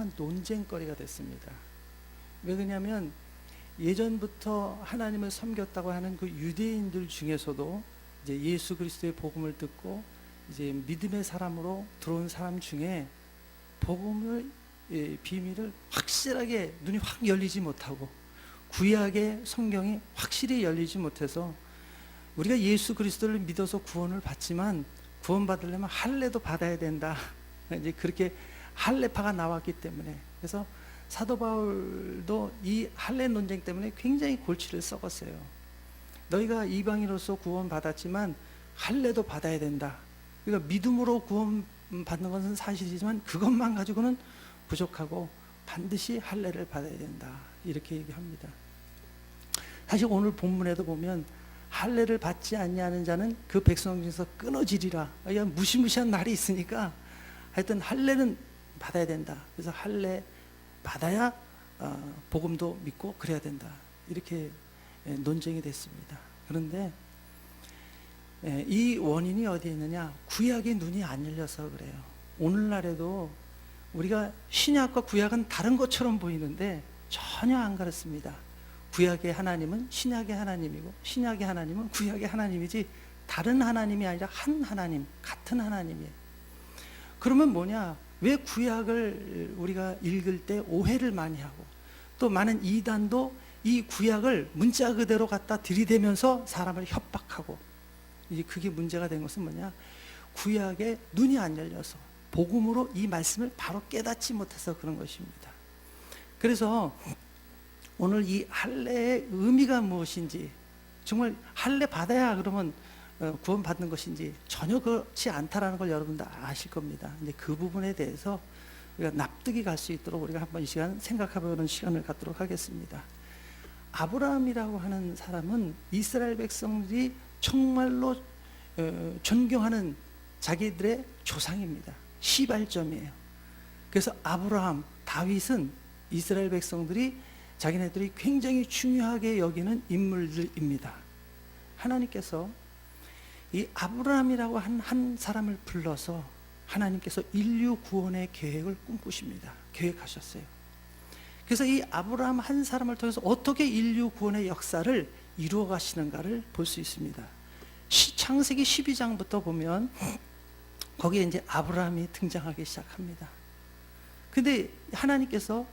굉장한 논쟁거리가 됐습니다. 왜 그러냐면 예전부터 하나님을 섬겼다고 하는 그 유대인들 중에서도 이제 예수 그리스도의 복음을 듣고 이제 믿음의 사람으로 들어온 사람 중에 복음의 비밀을 확실하게 눈이 확 열리지 못하고 구약의 성경이 확실히 열리지 못해서 우리가 예수 그리스도를 믿어서 구원을 받지만 구원받으려면 할례도 받아야 된다. 이제 그렇게 할례파가 나왔기 때문에, 그래서 사도 바울도 이 할례 논쟁 때문에 굉장히 골치를 썩었어요. 너희가 이방인으로서 구원받았지만 할례도 받아야 된다. 그러니까 믿음으로 구원받는 것은 사실이지만 그것만 가지고는 부족하고 반드시 할례를 받아야 된다. 이렇게 얘기합니다. 사실 오늘 본문에도 보면 할례를 받지 아니하는 자는 그 백성 중에서 끊어지리라. 무시무시한 말이 있으니까 하여튼 할례는 받아야 된다. 그래서 할례 받아야 복음도 믿고 그래야 된다. 이렇게 논쟁이 됐습니다. 그런데 이 원인이 어디에 있느냐? 구약의 눈이 안 열려서 그래요. 오늘날에도 우리가 신약과 구약은 다른 것처럼 보이는데 전혀 안 그렇습니다. 구약의 하나님은 신약의 하나님이고 신약의 하나님은 구약의 하나님이지 다른 하나님이 아니라 한 하나님, 같은 하나님이에요. 그러면 뭐냐? 왜 구약을 우리가 읽을 때 오해를 많이 하고 또 많은 이단도 이 구약을 문자 그대로 갖다 들이대면서 사람을 협박하고, 이제 그게 문제가 된 것은 뭐냐? 구약에 눈이 안 열려서 복음으로 이 말씀을 바로 깨닫지 못해서 그런 것입니다. 그래서 오늘 이 할례의 의미가 무엇인지, 정말 할례 받아야 그러면 구원받는 것인지 전혀 그렇지 않다라는 걸 여러분 다 아실 겁니다. 근데 그 부분에 대해서 우리가 납득이 갈 수 있도록 우리가 한번 이 시간 생각해보는 시간을 갖도록 하겠습니다. 아브라함이라고 하는 사람은 이스라엘 백성들이 정말로 존경하는 자기들의 조상입니다. 시발점이에요. 그래서 아브라함, 다윗은 이스라엘 백성들이 자기네들이 굉장히 중요하게 여기는 인물들입니다. 하나님께서 이 아브라함이라고 한 사람을 불러서 하나님께서 인류 구원의 계획을 꿈꾸십니다. 계획하셨어요. 그래서 이 아브라함 한 사람을 통해서 어떻게 인류 구원의 역사를 이루어 가시는가를 볼 수 있습니다. 창세기 12장부터 보면 거기에 이제 아브라함이 등장하기 시작합니다. 근데 하나님께서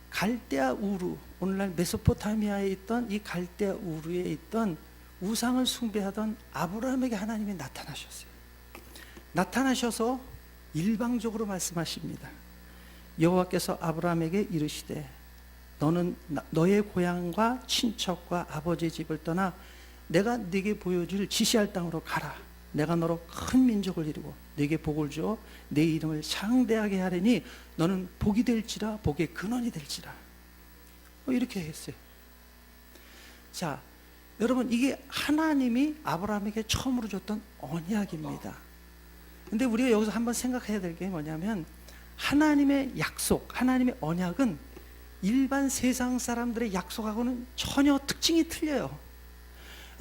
갈대아 우루, 오늘날 메소포타미아에 있던 이 갈대아 우루에 있던 우상을 숭배하던 아브라함에게 하나님이 나타나셨어요. 나타나셔서 일방적으로 말씀하십니다. 여호와께서 아브라함에게 이르시되 너는 너의 고향과 친척과 아버지의 집을 떠나 내가 네게 보여줄 지시할 땅으로 가라. 내가 너로 큰 민족을 이루고 네게 복을 주어 내 이름을 창대하게 하리니 너는 복이 될지라 복의 근원이 될지라. 이렇게 했어요. 자, 여러분, 이게 하나님이 아브라함에게 처음으로 줬던 언약입니다. 근데 우리가 여기서 한번 생각해야 될 게 뭐냐면, 하나님의 약속, 하나님의 언약은 일반 세상 사람들의 약속하고는 전혀 특징이 틀려요.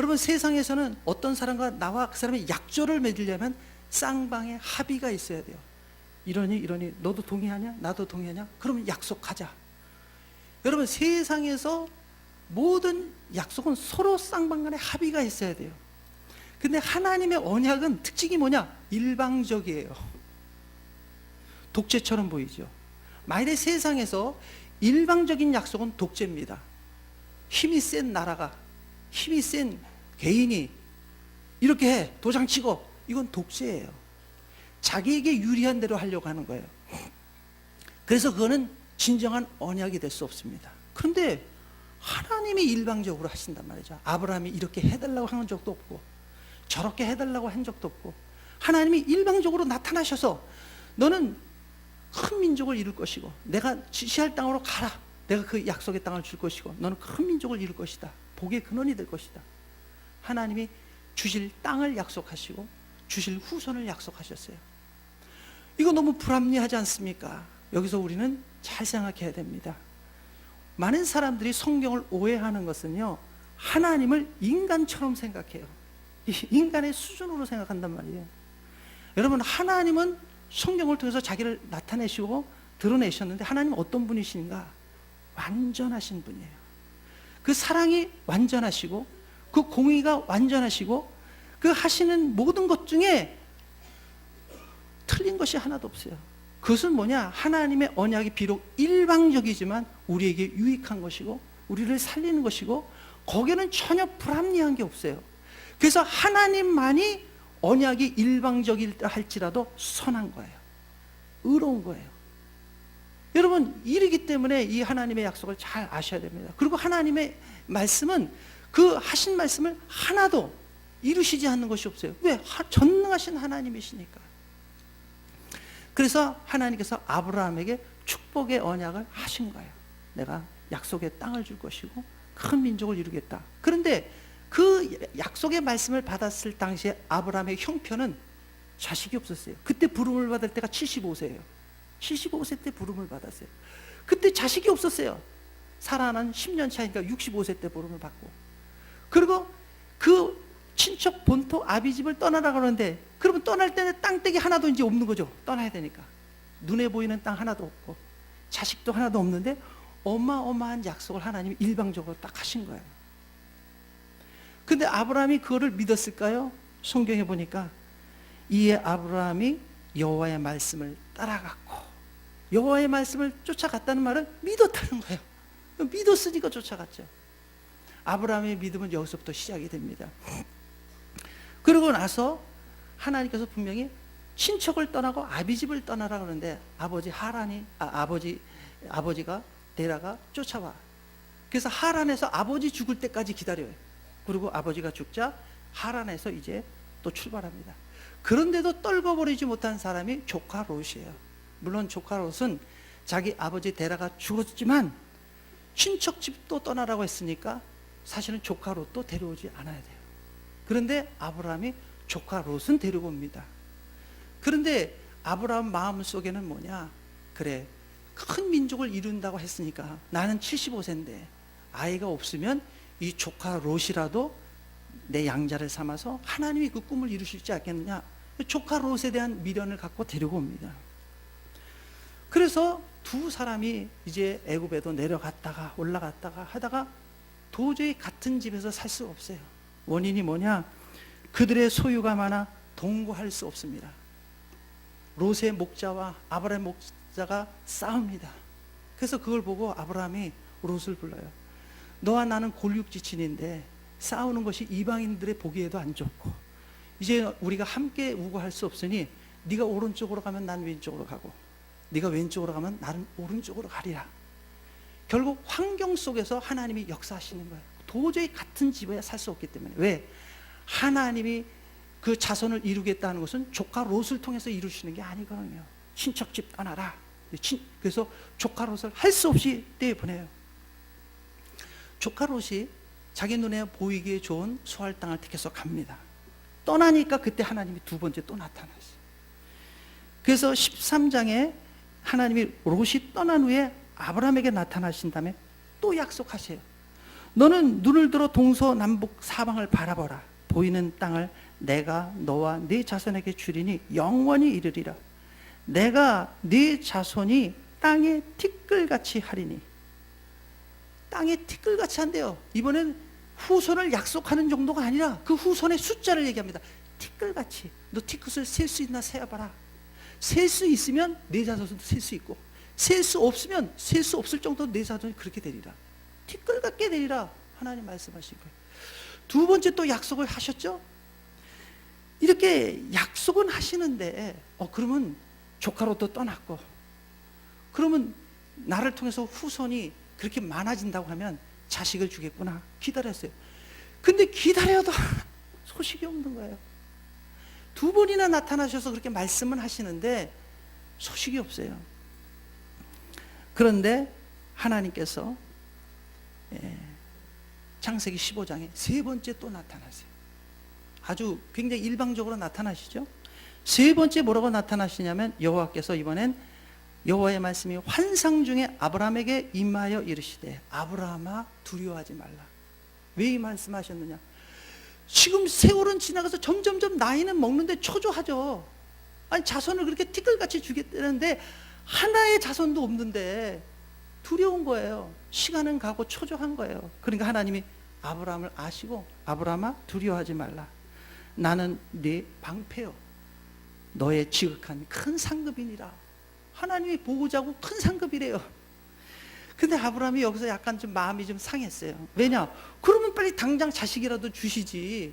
여러분, 세상에서는 어떤 사람과 나와 그 사람의 약조를 맺으려면 쌍방의 합의가 있어야 돼요. 이러니 너도 동의하냐? 나도 동의하냐? 그러면 약속하자. 여러분, 세상에서 모든 약속은 서로 쌍방 간에 합의가 있어야 돼요. 근데 하나님의 언약은 특징이 뭐냐? 일방적이에요. 독재처럼 보이죠. 만일에 세상에서 일방적인 약속은 독재입니다. 힘이 센 나라가, 힘이 센 개인이 이렇게 해, 도장치고, 이건 독재예요. 자기에게 유리한 대로 하려고 하는 거예요. 그래서 그거는 진정한 언약이 될 수 없습니다. 그런데 하나님이 일방적으로 하신단 말이죠. 아브라함이 이렇게 해달라고 한 적도 없고 저렇게 해달라고 한 적도 없고, 하나님이 일방적으로 나타나셔서 너는 큰 민족을 이룰 것이고 내가 지시할 땅으로 가라. 내가 그 약속의 땅을 줄 것이고 너는 큰 민족을 이룰 것이다. 복의 근원이 될 것이다. 하나님이 주실 땅을 약속하시고 주실 후손을 약속하셨어요. 이거 너무 불합리하지 않습니까? 여기서 우리는 잘 생각해야 됩니다. 많은 사람들이 성경을 오해하는 것은요, 하나님을 인간처럼 생각해요. 인간의 수준으로 생각한단 말이에요. 여러분, 하나님은 성경을 통해서 자기를 나타내시고 드러내셨는데 하나님은 어떤 분이신가? 완전하신 분이에요. 그 사랑이 완전하시고 그 공의가 완전하시고 그 하시는 모든 것 중에 틀린 것이 하나도 없어요. 그것은 뭐냐? 하나님의 언약이 비록 일방적이지만 우리에게 유익한 것이고 우리를 살리는 것이고 거기에는 전혀 불합리한 게 없어요. 그래서 하나님만이 언약이 일방적이라 할지라도 선한 거예요. 의로운 거예요. 여러분, 이르기 때문에 이 하나님의 약속을 잘 아셔야 됩니다. 그리고 하나님의 말씀은 그 하신 말씀을 하나도 이루시지 않는 것이 없어요. 왜? 전능하신 하나님이시니까. 그래서 하나님께서 아브라함에게 축복의 언약을 하신 거예요. 내가 약속의 땅을 줄 것이고 큰 민족을 이루겠다. 그런데 그 약속의 말씀을 받았을 당시에 아브라함의 형편은 자식이 없었어요. 그때 부름을 받을 때가 75세예요. 75세 때 부름을 받았어요. 그때 자식이 없었어요. 사라는 10년 차니까 65세 때 부름을 받고, 그리고 그 친척 본토 아비집을 떠나라 그러는데, 그러면 떠날 때는 땅떼기 하나도 이제 없는 거죠. 떠나야 되니까. 눈에 보이는 땅 하나도 없고 자식도 하나도 없는데 어마어마한 약속을 하나님이 일방적으로 딱 하신 거예요. 근데 아브라함이 그거를 믿었을까요? 성경에 보니까 이에 아브라함이 여호와의 말씀을 따라갔고, 여호와의 말씀을 쫓아갔다는 말은 믿었다는 거예요. 믿었으니까 쫓아갔죠. 아브라함의 믿음은 여기서부터 시작이 됩니다. 그러고 나서 하나님께서 분명히 친척을 떠나고 아비집을 떠나라 그러는데 아버지가 데라가 쫓아와. 그래서 하란에서 아버지 죽을 때까지 기다려요. 그리고 아버지가 죽자 하란에서 이제 또 출발합니다. 그런데도 떨궈버리지 못한 사람이 조카 롯이에요. 물론 조카 롯은 자기 아버지 데라가 죽었지만 친척 집도 떠나라고 했으니까 사실은 조카 롯도 데려오지 않아야 돼요. 그런데 아브라함이 조카 롯은 데리고 옵니다. 그런데 아브라함 마음속에는 뭐냐? 그래, 큰 민족을 이룬다고 했으니까 나는 75세인데 아이가 없으면 이 조카 롯이라도 내 양자를 삼아서 하나님이 그 꿈을 이루실지 않겠느냐. 조카 롯에 대한 미련을 갖고 데리고 옵니다. 그래서 두 사람이 이제 애굽에도 내려갔다가 올라갔다가 하다가 도저히 같은 집에서 살 수 없어요. 원인이 뭐냐? 그들의 소유가 많아 동거할 수 없습니다. 롯의 목자와 아브라함의 목자가 싸웁니다. 그래서 그걸 보고 아브라함이 롯을 불러요. 너와 나는 골육지친인데 싸우는 것이 이방인들의 보기에도 안 좋고 이제 우리가 함께 우거할 수 없으니 네가 오른쪽으로 가면 난 왼쪽으로 가고 네가 왼쪽으로 가면 나는 오른쪽으로 가리라. 결국 환경 속에서 하나님이 역사하시는 거예요. 도저히 같은 집에 살 수 없기 때문에. 왜? 하나님이 그 자손을 이루겠다는 것은 조카 롯을 통해서 이루시는 게 아니거든요. 친척집 떠나라. 그래서 조카 롯을 할 수 없이 떼보내요. 조카 롯이 자기 눈에 보이기에 좋은 수할 땅을 택해서 갑니다. 떠나니까 그때 하나님이 두 번째 또 나타났어요. 그래서 13장에 하나님이 롯이 떠난 후에 아브라함에게 나타나신 다음에 또 약속하세요. 너는 눈을 들어 동서남북 사방을 바라보라. 보이는 땅을 내가 너와 네 자손에게 주리니 영원히 이르리라. 내가 네 자손이 땅에 티끌같이 하리니. 땅에 티끌같이 한대요. 이번엔 후손을 약속하는 정도가 아니라 그 후손의 숫자를 얘기합니다. 티끌같이. 너 티끌을 셀 수 있나 세어봐라. 셀 수 있으면 네 자손도 셀 수 있고 셀 수 없으면 셀 수 없을 정도로 네 자손이 그렇게 되리라. 티끌 같게 되리라. 하나님 말씀하신 거예요. 두 번째 또 약속을 하셨죠. 이렇게 약속은 하시는데 그러면 조카로도 떠났고 그러면 나를 통해서 후손이 그렇게 많아진다고 하면 자식을 주겠구나 기다렸어요. 근데 기다려도 소식이 없는 거예요. 두 번이나 나타나셔서 그렇게 말씀을 하시는데 소식이 없어요. 그런데 하나님께서 창세기 15장에 세 번째 또 나타나세요. 아주 굉장히 일방적으로 나타나시죠. 세 번째 뭐라고 나타나시냐면 여호와께서 이번엔 여호와의 말씀이 환상 중에 아브라함에게 임하여 이르시되 아브라함아 두려워하지 말라. 왜 이 말씀하셨느냐? 지금 세월은 지나가서 점점점 나이는 먹는데 초조하죠. 아니 자손을 그렇게 티끌같이 주겠다는데 하나의 자손도 없는데 두려운 거예요. 시간은 가고 초조한 거예요. 그러니까 하나님이 아브라함을 아시고 아브라함아 두려워하지 말라. 나는 네 방패요. 너의 지극한 큰 상급이니라. 하나님이 보고자고 큰 상급이래요. 근데 아브라함이 여기서 약간 좀 마음이 좀 상했어요. 왜냐? 그러면 빨리 당장 자식이라도 주시지.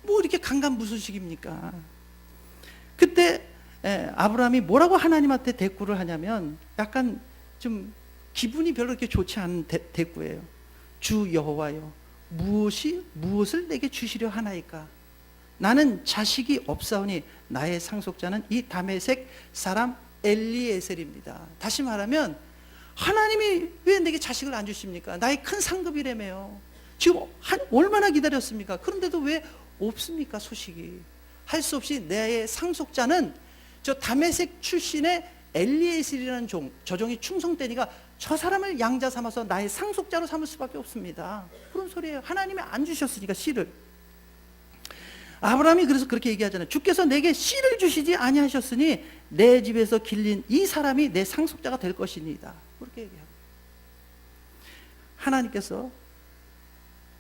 뭐 이렇게 강간무소식입니까? 그때 아브라함이 뭐라고 하나님한테 대꾸를 하냐면 약간 좀 기분이 별로 그렇게 좋지 않은 대꾸예요. 주 여호와여, 무엇을 내게 주시려 하나이까? 나는 자식이 없사오니 나의 상속자는 이 다메섹 사람 엘리에셀입니다. 다시 말하면 하나님이 왜 내게 자식을 안 주십니까? 나의 큰 상급이라며요. 지금 얼마나 기다렸습니까? 그런데도 왜 없습니까? 소식이. 할 수 없이 내 상속자는 저 다메섹 출신의 엘리에셀이라는 종, 저 종이 충성되니까 저 사람을 양자 삼아서 나의 상속자로 삼을 수밖에 없습니다. 그런 소리예요. 하나님이 안 주셨으니까 씨를. 아브라함이 그래서 그렇게 얘기하잖아요. 주께서 내게 씨를 주시지 아니하셨으니 내 집에서 길린 이 사람이 내 상속자가 될 것이니이다. 그렇게 얘기하고 하나님께서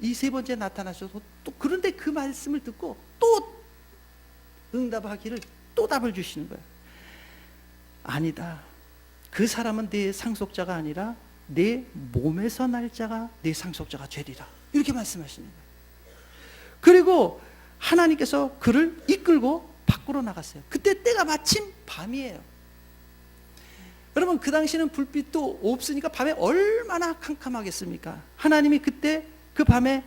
이 세 번째 나타나셔서 또 그런데 그 말씀을 듣고 또 응답하기를 또 답을 주시는 거예요. 아니다. 그 사람은 내 상속자가 아니라 내 몸에서 날 자가 내 상속자가 되리라. 이렇게 말씀하시는 거예요. 그리고 하나님께서 그를 이끌고 밖으로 나갔어요. 그때 때가 마침 밤이에요. 여러분 그 당시는 불빛도 없으니까 밤에 얼마나 캄캄하겠습니까? 하나님이 그때 그 밤에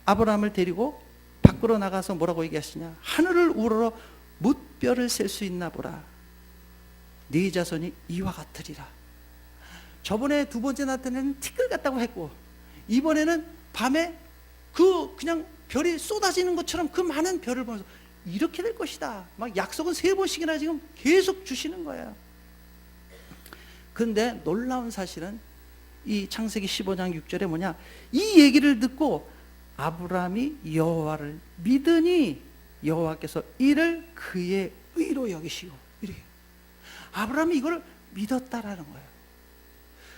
아브라함을 데리고 밖으로 나가서 뭐라고 얘기하시냐? 하늘을 우러러 뭇별을 셀 수 있나 보라. 네 자손이 이와 같으리라. 저번에 두 번째 나타내는 티끌 같다고 했고 이번에는 밤에 그냥 별이 쏟아지는 것처럼 그 많은 별을 보면서 이렇게 될 것이다. 막 약속은 3번씩이나 지금 계속 주시는 거예요. 그런데 놀라운 사실은 이 창세기 15장 6절에 뭐냐? 이 얘기를 듣고 아브라함이 여호와를 믿으니 여호와께서 이를 그의 의로 여기시고 이래요. 아브라함이 이걸 믿었다라는 거예요.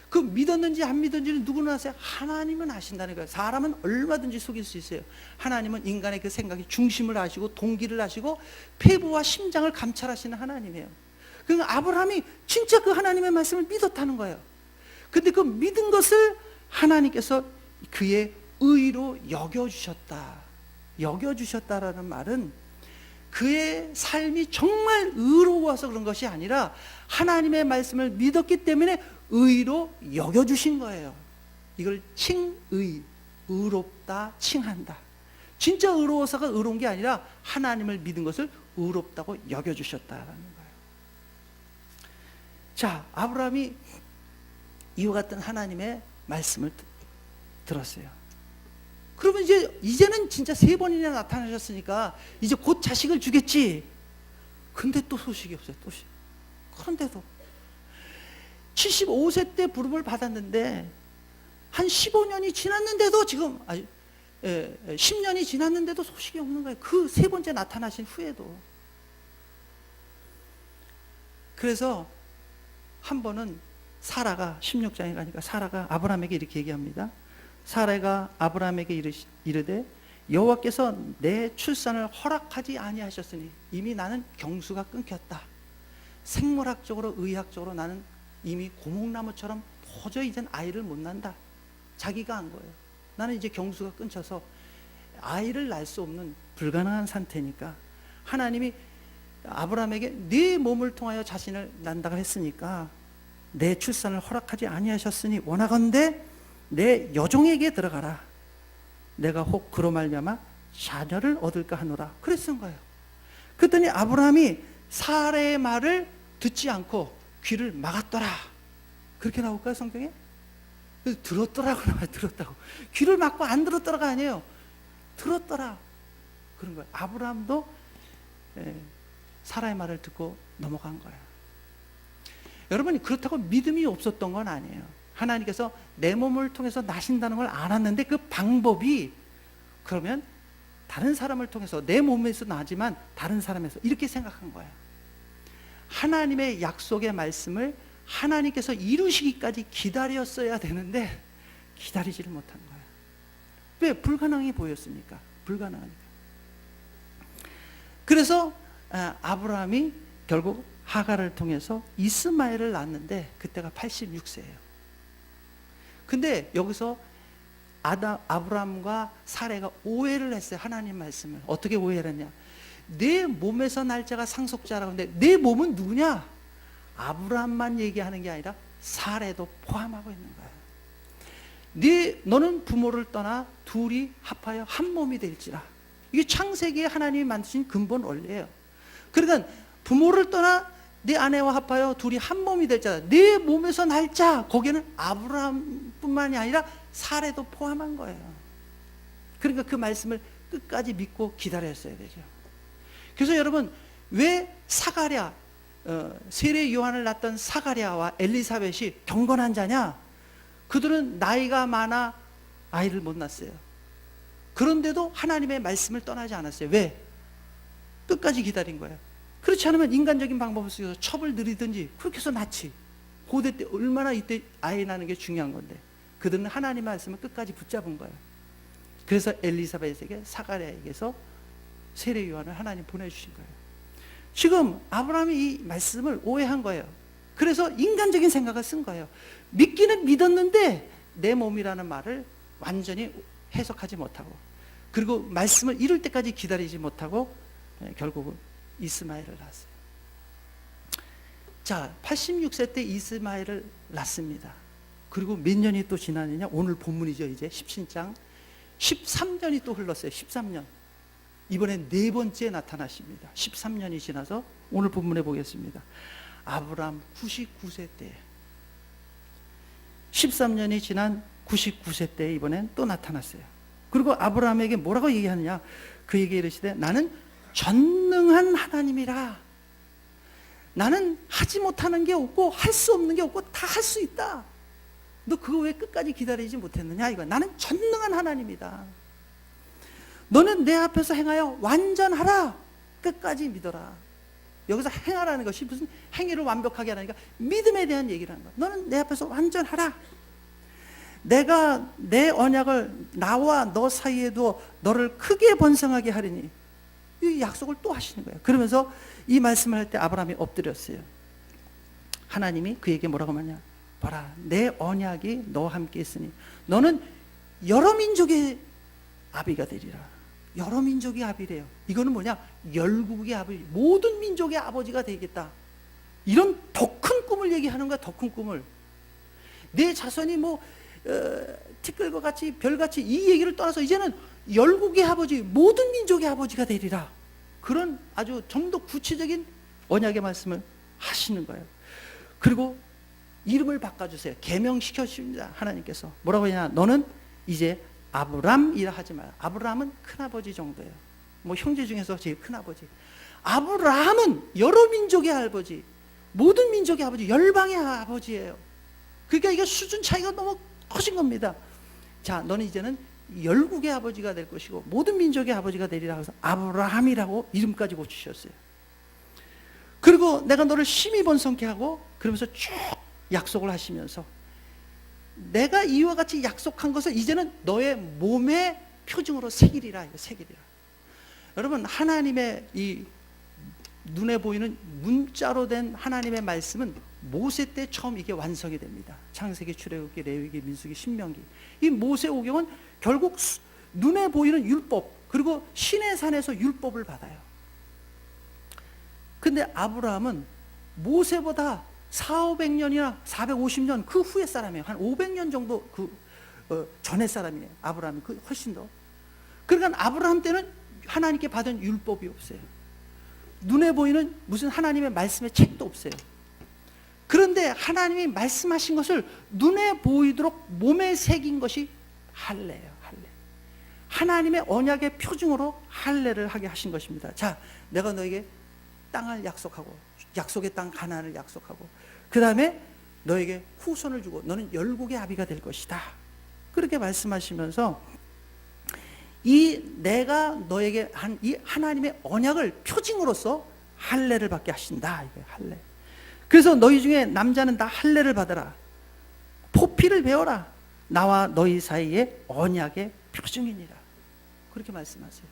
그 믿었는지 안 믿었는지는 누구나 아세요? 하나님은 아신다는 거예요. 사람은 얼마든지 속일 수 있어요. 하나님은 인간의 그 생각의 중심을 아시고 동기를 아시고 폐부와 심장을 감찰하시는 하나님이에요. 그러니까 아브라함이 진짜 그 하나님의 말씀을 믿었다는 거예요. 근데 그 믿은 것을 하나님께서 그의 의로 여겨주셨다. 여겨주셨다라는 말은 그의 삶이 정말 의로워서 그런 것이 아니라 하나님의 말씀을 믿었기 때문에 의로 여겨주신 거예요. 이걸 칭의, 의롭다, 칭한다. 진짜 의로워서가 의로운 게 아니라 하나님을 믿은 것을 의롭다고 여겨주셨다라는 거예요. 자, 아브라함이 이와 같은 하나님의 말씀을 들었어요. 그러면 이제는 진짜 3번이나 나타나셨으니까 이제 곧 자식을 주겠지. 근데 또 소식이 없어요. 그런데도 75세 때 부름을 받았는데 한 15년이 지났는데도 지금 10년이 지났는데도 소식이 없는 거예요. 그 3번째 나타나신 후에도. 그래서 한 번은 사라가 16장에 가니까 사라가 아브라함에게 이렇게 얘기합니다. 사라가 아브라함에게 이르되 여호와께서 내 출산을 허락하지 아니하셨으니 이미 나는 경수가 끊겼다. 생물학적으로 의학적으로 나는 이미 고목나무처럼 도저히 이젠 아이를 못 난다. 자기가 한 거예요. 나는 이제 경수가 끊겨서 아이를 낳을 수 없는 불가능한 상태니까 하나님이 아브라함에게 네 몸을 통하여 자신을 난다고 했으니까 내 출산을 허락하지 아니하셨으니 원하건대 내 여종에게 들어가라. 내가 혹 그로 말미암아 자녀를 얻을까 하노라. 그랬은 거예요. 그랬더니 아브라함이 사라의 말을 듣지 않고 귀를 막았더라. 그렇게 나올까요, 성경에? 들었더라고 나와요. 들었다고. 귀를 막고 안 들었더라가 아니에요. 들었더라. 그런 거예요. 아브라함도 사라의 말을 듣고 넘어간 거예요. 여러분이 그렇다고 믿음이 없었던 건 아니에요. 하나님께서 내 몸을 통해서 나신다는 걸 알았는데 그 방법이 그러면 다른 사람을 통해서 내 몸에서 나지만 다른 사람에서 이렇게 생각한 거예요. 하나님의 약속의 말씀을 하나님께서 이루시기까지 기다렸어야 되는데 기다리지를 못한 거예요. 왜? 불가능해 보였으니까. 불가능하니까. 그래서 아브라함이 결국 하갈을 통해서 이스마엘을 낳았는데 그때가 86세예요. 근데 여기서 아브라함과 사레가 오해를 했어요. 하나님 말씀을. 어떻게 오해를 했냐? 내 몸에서 날 자가 상속자라고 하는데 내 몸은 누구냐? 아브라함만 얘기하는 게 아니라 사레도 포함하고 있는 거예요. 너는 부모를 떠나 둘이 합하여 한 몸이 될지라. 이게 창세기에 하나님이 만드신 근본 원리예요. 그러니까 부모를 떠나 내 아내와 합하여 둘이 한 몸이 될지라. 내 몸에서 날 자, 거기에는 아브라함뿐만이 아니라 사레도 포함한 거예요. 그러니까 그 말씀을 끝까지 믿고 기다렸어야 되죠. 그래서 여러분, 왜 사가랴, 세례 요한을 낳았던 사가랴와 엘리사벳이 경건한 자냐? 그들은 나이가 많아 아이를 못 낳았어요. 그런데도 하나님의 말씀을 떠나지 않았어요. 왜? 끝까지 기다린 거예요. 그렇지 않으면 인간적인 방법을 쓰여서 첩을 들이든지 그렇게 해서 낳지. 고대 때 얼마나 이때 아이 낳는 게 중요한 건데 그들은 하나님의 말씀을 끝까지 붙잡은 거예요. 그래서 엘리사벳에게 사가랴에게서 세례 요한을 하나님 보내주신 거예요. 지금 아브라함이 이 말씀을 오해한 거예요. 그래서 인간적인 생각을 쓴 거예요. 믿기는 믿었는데 내 몸이라는 말을 완전히 해석하지 못하고, 그리고 말씀을 이룰 때까지 기다리지 못하고 결국은 이스마엘을 낳았어요. 자, 86세 때 이스마엘을 낳습니다. 그리고 몇 년이 또 지나느냐? 오늘 본문이죠. 이제 17장 13년이 또 흘렀어요. 13년. 이번엔 네 번째 나타나십니다. 13년이 지나서 오늘 본문에 보겠습니다. 아브라함 99세 때, 13년이 지난 99세 때 이번엔 또 나타났어요. 그리고 아브라함에게 뭐라고 얘기하느냐? 그에게 이르시되 나는 전능한 하나님이라. 나는 하지 못하는 게 없고 할 수 없는 게 없고 다 할 수 있다. 너 그거 왜 끝까지 기다리지 못했느냐? 이거 나는 전능한 하나님이다. 너는 내 앞에서 행하여 완전하라. 끝까지 믿어라. 여기서 행하라는 것이 무슨 행위를 완벽하게 하라니까 믿음에 대한 얘기를 하는 거야. 너는 내 앞에서 완전하라. 내가 내 언약을 나와 너 사이에 두어 너를 크게 번성하게 하리니. 이 약속을 또 하시는 거예요. 그러면서 이 말씀을 할 때 아브라함이 엎드렸어요. 하나님이 그에게 뭐라고 하냐? 봐라, 내 언약이 너와 함께 있으니 너는 여러 민족의 아비가 되리라. 여러 민족의 아비래요. 이거는 뭐냐? 열국의 아비, 모든 민족의 아버지가 되겠다. 이런 더 큰 꿈을 얘기하는 거야. 더 큰 꿈을. 내 자손이 뭐 티끌과 같이 별같이, 이 얘기를 떠나서 이제는 열국의 아버지, 모든 민족의 아버지가 되리라. 그런 아주 좀 더 구체적인 언약의 말씀을 하시는 거예요. 그리고 이름을 바꿔주세요. 계명시켜 주십니다. 하나님께서 뭐라고 하냐? 너는 이제 아브람이라 하지 마라. 아브라함은 큰아버지 정도예요. 뭐 형제 중에서 제일 큰아버지. 아브라함은 여러 민족의 아버지, 모든 민족의 아버지, 열방의 아버지예요. 그러니까 이게 수준 차이가 너무 커진 겁니다. 자, 너는 이제는 열국의 아버지가 될 것이고 모든 민족의 아버지가 되리라 해서 아브라함이라고 이름까지 고치셨어요. 그리고 내가 너를 심히 번성케 하고, 그러면서 쭉 약속을 하시면서 내가 이와 같이 약속한 것을 이제는 너의 몸의 표징으로 새기리라. 이거 새기리라. 여러분, 하나님의 이 눈에 보이는 문자로 된 하나님의 말씀은 모세 때 처음 이게 완성이 됩니다. 창세기, 출애굽기, 레위기, 민수기, 신명기. 이 모세 오경은 결국 눈에 보이는 율법, 그리고 시내산에서 율법을 받아요. 근데 아브라함은 모세보다 400~500년이나 450년 그 후의 사람이에요. 한 500년 정도 전의 사람이에요. 아브라함이 훨씬 더. 그러니까 아브라함 때는 하나님께 받은 율법이 없어요. 눈에 보이는 무슨 하나님의 말씀의 책도 없어요. 그런데 하나님이 말씀하신 것을 눈에 보이도록 몸에 새긴 것이 할례예요. 할례. 하나님의 언약의 표징으로 할례를 하게 하신 것입니다. 자, 내가 너에게 땅을 약속하고, 약속의 땅 가나안을 약속하고, 그 다음에 너에게 후손을 주고 너는 열국의 아비가 될 것이다. 그렇게 말씀하시면서 이 내가 너에게 한 이 하나님의 언약을 표징으로서 할례를 받게 하신다. 이거예요. 할례. 그래서 너희 중에 남자는 다 할례를 받아라. 포피를 배워라. 나와 너희 사이에 언약의 표징이니라. 그렇게 말씀하세요.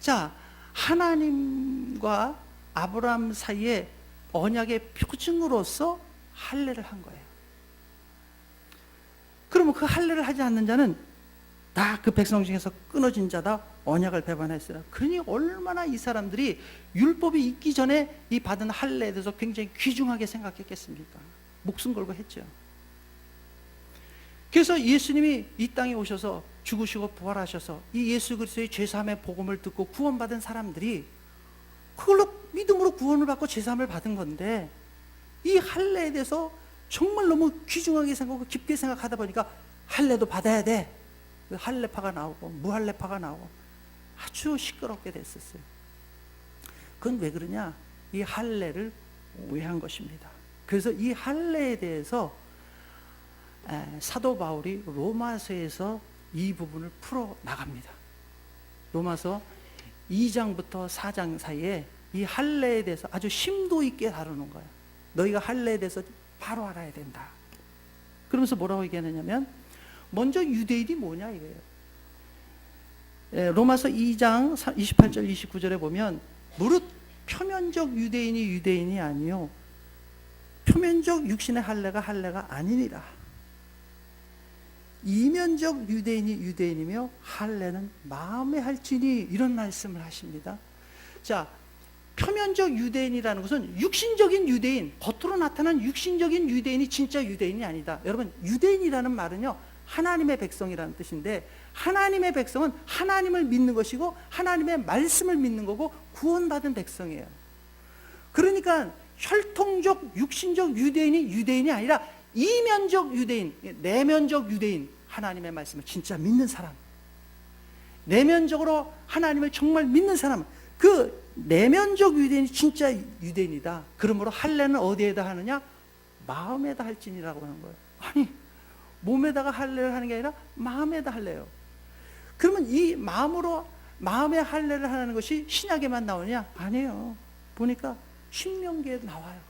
자, 하나님과 아브라함 사이에 언약의 표징으로서 할례를 한 거예요. 그러면 그 할례를 하지 않는 자는 다 그 백성 중에서 끊어진 자다, 언약을 배반했어요. 그러니 얼마나 이 사람들이 율법이 있기 전에 이 받은 할례에 대해서 굉장히 귀중하게 생각했겠습니까? 목숨 걸고 했죠. 그래서 예수님이 이 땅에 오셔서 죽으시고 부활하셔서 이 예수 그리스도의 죄사함의 복음을 듣고 구원받은 사람들이 그걸로 믿음으로 구원을 받고 죄사함을 받은 건데, 이 할례에 대해서 정말 너무 귀중하게 생각하고 깊게 생각하다 보니까 할례도 받아야 돼. 할례파가 나오고 무할례파가 나오고 아주 시끄럽게 됐었어요. 그건 왜 그러냐? 이 할례를 오해한 것입니다. 그래서 이 할례에 대해서 사도 바울이 로마서에서 이 부분을 풀어 나갑니다. 로마서 2장부터 4장 사이에 이 할례에 대해서 아주 심도 있게 다루는 거예요. 너희가 할례에 대해서 바로 알아야 된다. 그러면서 뭐라고 얘기하느냐면, 먼저 유대인이 뭐냐 이거예요. 로마서 2장 28절 29절에 보면, 무릇 표면적 유대인이 유대인이 아니요 표면적 육신의 할례가 아니니라. 이면적 유대인이 유대인이며 할례는 마음에 할지니, 이런 말씀을 하십니다. 자, 표면적 유대인이라는 것은 육신적인 유대인, 겉으로 나타난 육신적인 유대인이 진짜 유대인이 아니다. 여러분, 유대인이라는 말은요 하나님의 백성이라는 뜻인데, 하나님의 백성은 하나님을 믿는 것이고 하나님의 말씀을 믿는 거고 구원받은 백성이에요. 그러니까 혈통적 육신적 유대인이 유대인이 아니라 이면적 유대인, 내면적 유대인, 하나님의 말씀을 진짜 믿는 사람, 내면적으로 하나님을 정말 믿는 사람, 그 내면적 유대인이 진짜 유대인이다. 그러므로 할례는 어디에다 하느냐? 마음에다 할지니라고 하는 거예요. 아니, 몸에다가 할례를 하는 게 아니라 마음에다 할례요. 그러면 이 마음의 할례를 하는 것이 신약에만 나오냐? 아니에요. 보니까 신명기에 나와요.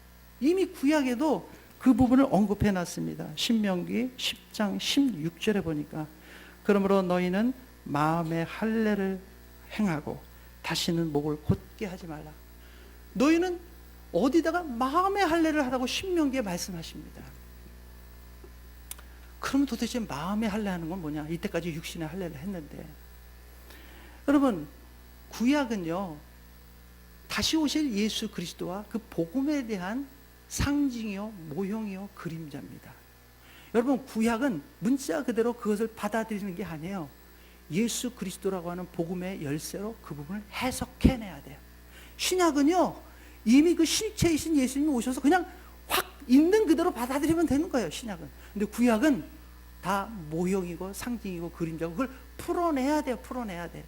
이미 구약에도 그 부분을 언급해 놨습니다. 신명기 10장 16절에 보니까, 그러므로 너희는 마음의 할례를 행하고 다시는 목을 곧게 하지 말라. 너희는 어디다가 마음의 할례를 하라고 신명기에 말씀하십니다. 그러면 도대체 마음의 할례하는 건 뭐냐? 이때까지 육신의 할례를 했는데, 여러분, 구약은요 다시 오실 예수 그리스도와 그 복음에 대한 상징이요 모형이요 그림자입니다. 여러분, 구약은 문자 그대로 그것을 받아들이는 게 아니에요. 예수 그리스도라고 하는 복음의 열쇠로 그 부분을 해석해내야 돼요. 신약은요 이미 그 실체이신 예수님이 오셔서 그냥 확 있는 그대로 받아들이면 되는 거예요, 신약은. 근데 구약은 다 모형이고 상징이고 그림자고 그걸 풀어내야 돼요. 풀어내야 돼.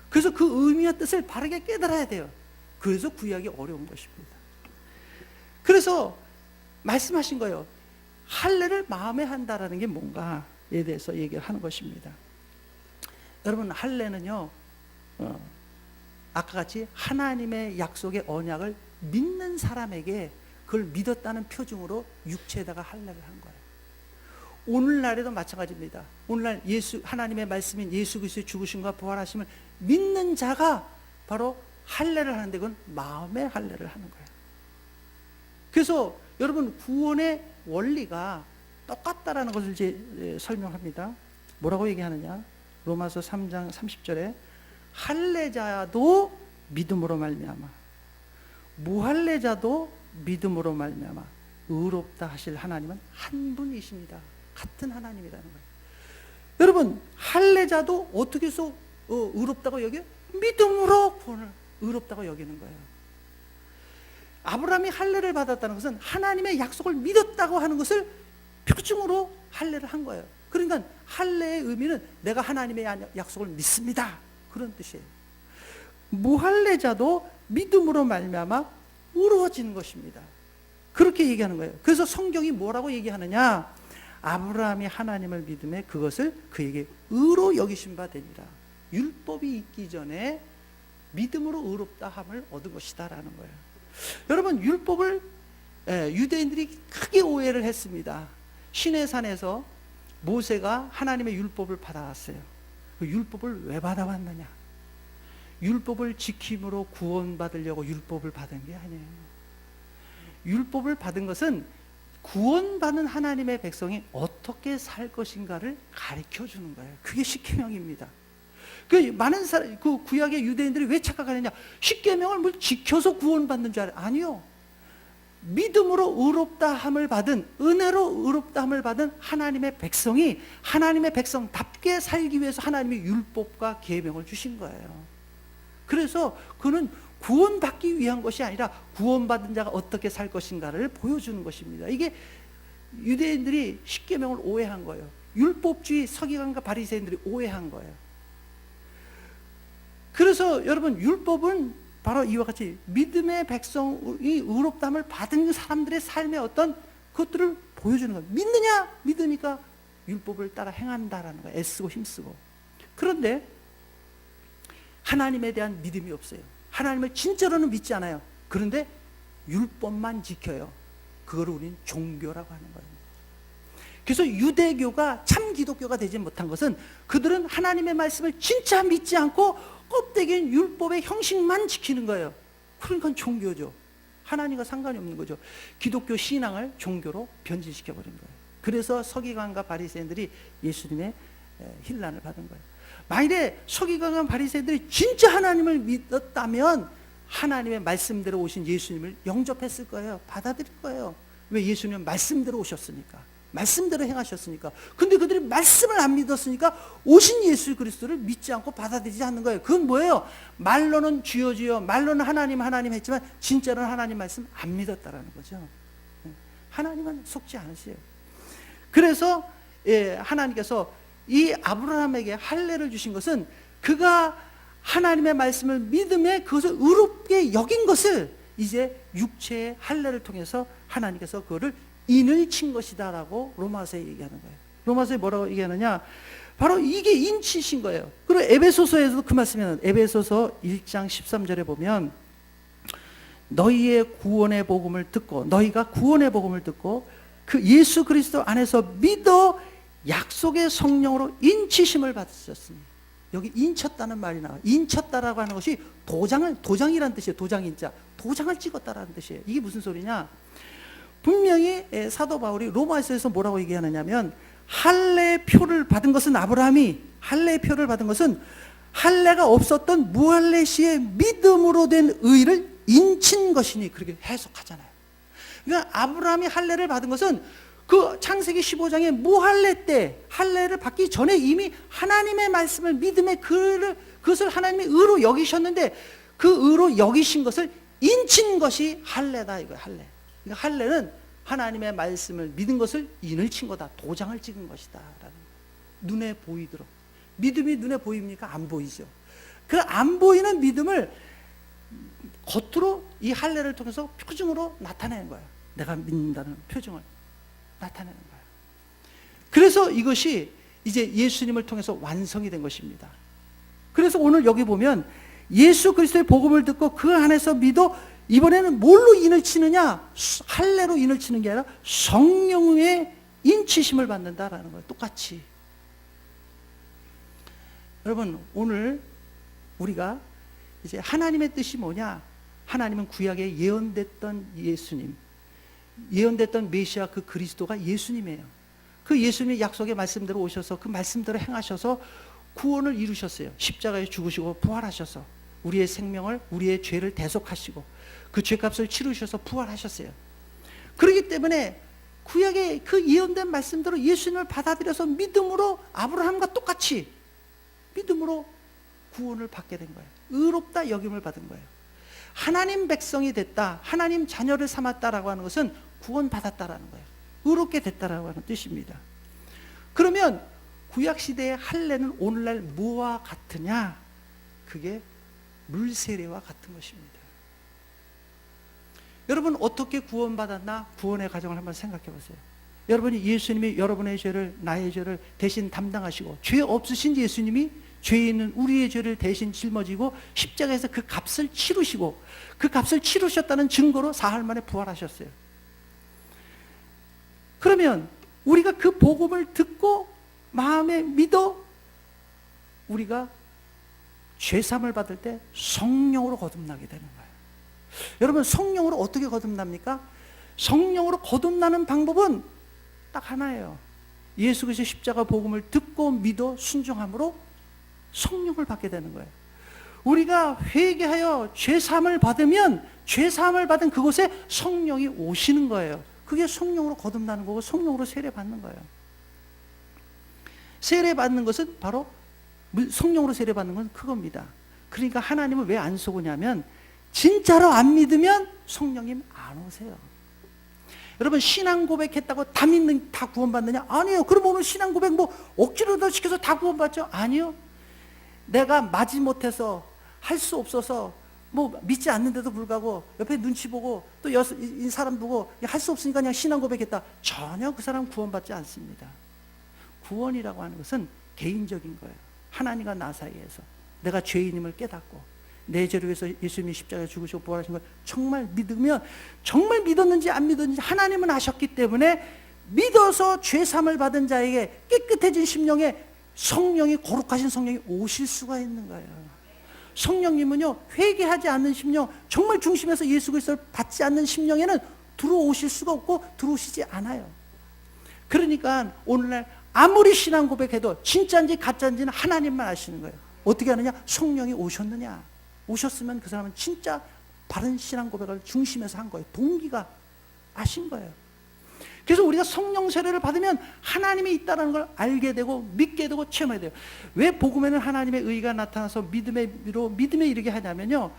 그래서 그 의미와 뜻을 바르게 깨달아야 돼요. 그래서 구약이 어려운 것입니다. 그래서 말씀하신 거예요. 할례를 마음에 한다라는 게 뭔가에 대해서 얘기를 하는 것입니다. 여러분, 할례는요 아까 같이 하나님의 약속의 언약을 믿는 사람에게 그걸 믿었다는 표징으로 육체에다가 할례를 한 거예요. 오늘날에도 마찬가지입니다. 오늘날 하나님의 말씀인 예수 그리스도의 죽으심과 부활하심을 믿는 자가 바로 할례를 하는데, 그건 마음의 할례를 하는 거예요. 그래서 여러분, 구원의 원리가 똑같다라는 것을 이제 설명합니다. 뭐라고 얘기하느냐? 로마서 3장 30절에 할례자도 믿음으로 말미암아 무할례자도 믿음으로 말미암아 의롭다 하실 하나님은 한 분이십니다. 같은 하나님이라는 거예요. 여러분, 할례자도 어떻게 해서 의롭다고 여겨요? 믿음으로 구원을 의롭다고 여기는 거예요. 아브라함이 할례를 받았다는 것은 하나님의 약속을 믿었다고 하는 것을 표징으로 할례를 한 거예요. 그러니까 할례의 의미는 내가 하나님의 약속을 믿습니다, 그런 뜻이에요. 무할례자도 믿음으로 말미암아 의로워지는 것입니다. 그렇게 얘기하는 거예요. 그래서 성경이 뭐라고 얘기하느냐? 아브라함이 하나님을 믿음에 그것을 그에게 의로 여기신 바 되니라. 율법이 있기 전에 믿음으로 의롭다함을 얻은 것이다 라는 거예요. 여러분, 율법을 유대인들이 크게 오해를 했습니다. 시내산에서 모세가 하나님의 율법을 받아왔어요. 그 율법을 왜 받아왔느냐? 율법을 지킴으로 구원받으려고 율법을 받은 게 아니에요. 율법을 받은 것은 구원받은 하나님의 백성이 어떻게 살 것인가를 가르쳐 주는 거예요. 그게 십계명입니다. 많은 사람, 그 구약의 유대인들이 왜 착각하느냐? 십계명을 뭘 지켜서 구원받는 줄 알아요? 아니요. 믿음으로 의롭다함을 받은, 은혜로 의롭다함을 받은 하나님의 백성이 하나님의 백성답게 살기 위해서 하나님의 율법과 계명을 주신 거예요. 그래서 그는 구원받기 위한 것이 아니라 구원받은 자가 어떻게 살 것인가를 보여주는 것입니다. 이게 유대인들이 십계명을 오해한 거예요. 율법주의 서기관과 바리새인들이 오해한 거예요. 그래서 여러분, 율법은 바로 이와 같이 믿음의 백성이 의롭다함을 받은 사람들의 삶의 어떤 것들을 보여주는 거예요. 믿느냐? 믿으니까 율법을 따라 행한다라는 거예요. 애쓰고 힘쓰고. 그런데 하나님에 대한 믿음이 없어요. 하나님을 진짜로는 믿지 않아요. 그런데 율법만 지켜요. 그거를 우리는 종교라고 하는 거예요. 그래서 유대교가 참 기독교가 되지 못한 것은 그들은 하나님의 말씀을 진짜 믿지 않고 껍데기인 율법의 형식만 지키는 거예요. 그러니까 종교죠. 하나님과 상관이 없는 거죠. 기독교 신앙을 종교로 변질시켜 버린 거예요. 그래서 서기관과 바리새인들이 예수님의 힐난을 받은 거예요. 만일에 서기관과 바리새인들이 진짜 하나님을 믿었다면 하나님의 말씀대로 오신 예수님을 영접했을 거예요. 받아들일 거예요. 왜? 예수님은 말씀대로 오셨으니까. 말씀대로 행하셨으니까. 근데 그들이 말씀을 안 믿었으니까 오신 예수 그리스도를 믿지 않고 받아들이지 않는 거예요. 그건 뭐예요? 말로는 주여 주여, 말로는 하나님 하나님 했지만 진짜로는 하나님 말씀 안 믿었다라는 거죠. 하나님은 속지 않으세요. 그래서 하나님께서 이 아브라함에게 할례를 주신 것은 그가 하나님의 말씀을 믿음에 그것을 의롭게 여긴 것을 이제 육체의 할례를 통해서 하나님께서 그거를 인을 친 것이다 라고 로마서에 얘기하는 거예요. 로마서에 뭐라고 얘기하느냐? 바로 이게 인치신 거예요. 그리고 에베소서에서도 그 말씀이 에베소서 1장 13절에 보면 너희의 구원의 복음을 듣고, 너희가 구원의 복음을 듣고 그 예수 그리스도 안에서 믿어 약속의 성령으로 인치심을 받으셨으니, 여기 인쳤다는 말이 나와요. 인쳤다라고 하는 것이 도장이라는 뜻이에요. 도장인자, 도장을 찍었다라는 뜻이에요. 이게 무슨 소리냐? 분명히 사도 바울이 로마서에서 뭐라고 얘기하느냐면, 할례표를 받은 것은 아브라함이, 할례표를 받은 것은 할례가 없었던 무할례 시의 믿음으로 된 의를 인친 것이니, 그렇게 해석하잖아요. 그러니까 아브라함이 할례를 받은 것은 그 창세기 15장의 무할례 때, 할례를 받기 전에 이미 하나님의 말씀을 믿음의 그것을 하나님의 의로 여기셨는데, 그 의로 여기신 것을 인친 것이 할례다 이거예요. 할례. 그러니까 할례는 하나님의 말씀을 믿은 것을 인을 친 거다, 도장을 찍은 것이다 라는, 눈에 보이도록. 믿음이 눈에 보입니까? 안 보이죠. 그 안 보이는 믿음을 겉으로 이 할례를 통해서 표징으로 나타내는 거예요. 내가 믿는다는 표징을 나타내는 거예요. 그래서 이것이 이제 예수님을 통해서 완성이 된 것입니다. 그래서 오늘 여기 보면 예수 그리스도의 복음을 듣고 그 안에서 믿어, 이번에는 뭘로 인을 치느냐? 할례로 인을 치는 게 아니라 성령의 인치심을 받는다라는 거예요. 똑같이. 여러분, 오늘 우리가 이제 하나님의 뜻이 뭐냐? 하나님은 구약에 예언됐던 예수님, 예언됐던 메시아 그 그리스도가 예수님이에요. 그 예수님의 약속의 말씀대로 오셔서 그 말씀대로 행하셔서 구원을 이루셨어요. 십자가에 죽으시고 부활하셔서 우리의 생명을, 우리의 죄를 대속하시고 그 죄값을 치르셔서 부활하셨어요. 그렇기 때문에 구약의 그 예언된 말씀대로 예수님을 받아들여서 믿음으로 아브라함과 똑같이 믿음으로 구원을 받게 된 거예요. 의롭다 여김을 받은 거예요. 하나님 백성이 됐다, 하나님 자녀를 삼았다라고 하는 것은 구원받았다라는 거예요. 의롭게 됐다라고 하는 뜻입니다. 그러면 구약시대의 할례는 오늘날 뭐와 같으냐? 그게 물세례와 같은 것입니다. 여러분, 어떻게 구원받았나? 구원의 과정을 한번 생각해 보세요. 여러분이 예수님이 여러분의 죄를, 나의 죄를 대신 담당하시고, 죄 없으신 예수님이 죄 있는 우리의 죄를 대신 짊어지고 십자가에서 그 값을 치르시고, 그 값을 치르셨다는 증거로 사흘 만에 부활하셨어요. 그러면 우리가 그 복음을 듣고 마음에 믿어 우리가 죄사함을 받을 때 성령으로 거듭나게 되는 거예요. 여러분, 성령으로 어떻게 거듭납니까? 성령으로 거듭나는 방법은 딱 하나예요. 예수 그리스도의 십자가 복음을 듣고 믿어 순종함으로 성령을 받게 되는 거예요. 우리가 회개하여 죄사함을 받으면 죄사함을 받은 그곳에 성령이 오시는 거예요. 그게 성령으로 거듭나는 거고 성령으로 세례받는 거예요. 세례받는 것은 바로 성령으로 세례받는 건 그겁니다. 그러니까 하나님은 왜 안 속으냐면 진짜로 안 믿으면 성령님 안 오세요. 여러분, 신앙 고백했다고 다 구원받느냐? 아니에요. 그럼 오늘 신앙 고백 억지로 더 시켜서 다 구원받죠? 아니요. 내가 마지못해서 할 수 없어서 믿지 않는데도 불구하고 옆에 눈치 보고 또 이 사람 보고 할 수 없으니까 그냥 신앙 고백했다. 전혀 그 사람 구원받지 않습니다. 구원이라고 하는 것은 개인적인 거예요. 하나님과 나 사이에서 내가 죄인임을 깨닫고 내 죄를 위해서 예수님이 십자가에 죽으시고 부활하신 걸 정말 믿으면, 정말 믿었는지 안 믿었는지 하나님은 아셨기 때문에 믿어서 죄사함을 받은 자에게 깨끗해진 심령에 성령이, 거룩하신 성령이 오실 수가 있는 거예요. 성령님은요, 회개하지 않는 심령, 정말 중심에서 예수 그리스도를 받지 않는 심령에는 들어오실 수가 없고 들어오시지 않아요. 그러니까 오늘날 아무리 신앙 고백해도 진짜인지 가짜인지는 하나님만 아시는 거예요. 어떻게 하느냐? 성령이 오셨느냐? 오셨으면 그 사람은 진짜 바른 신앙 고백을 중심에서 한 거예요. 동기가 아신 거예요. 그래서 우리가 성령 세례를 받으면 하나님이 있다는 걸 알게 되고 믿게 되고 체험해야 돼요. 왜 복음에는 하나님의 의가 나타나서 믿음에 이르게 하냐면요,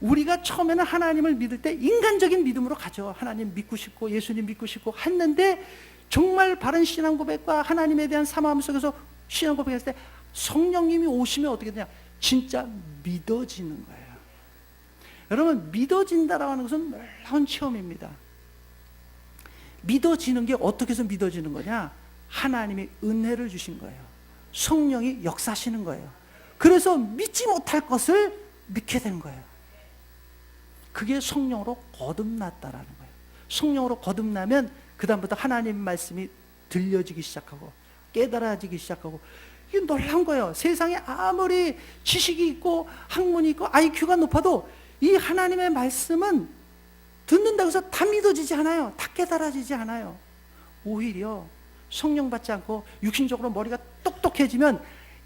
우리가 처음에는 하나님을 믿을 때 인간적인 믿음으로 가죠. 하나님 믿고 싶고 예수님 믿고 싶고 했는데 정말 바른 신앙 고백과 하나님에 대한 사모함 속에서 신앙 고백했을 때 성령님이 오시면 어떻게 되냐? 진짜 믿어지는 거예요. 여러분, 믿어진다라고 하는 것은 놀라운 체험입니다. 믿어지는 게 어떻게 해서 믿어지는 거냐? 하나님이 은혜를 주신 거예요. 성령이 역사하시는 거예요. 그래서 믿지 못할 것을 믿게 된 거예요. 그게 성령으로 거듭났다라는 거예요. 성령으로 거듭나면 그 다음부터 하나님 말씀이 들려지기 시작하고 깨달아지기 시작하고, 이게 놀라운 거예요. 세상에 아무리 지식이 있고 학문이 있고 IQ가 높아도 이 하나님의 말씀은 듣는다고 해서 다 믿어지지 않아요. 다 깨달아지지 않아요. 오히려 성령 받지 않고 육신적으로 머리가 똑똑해지면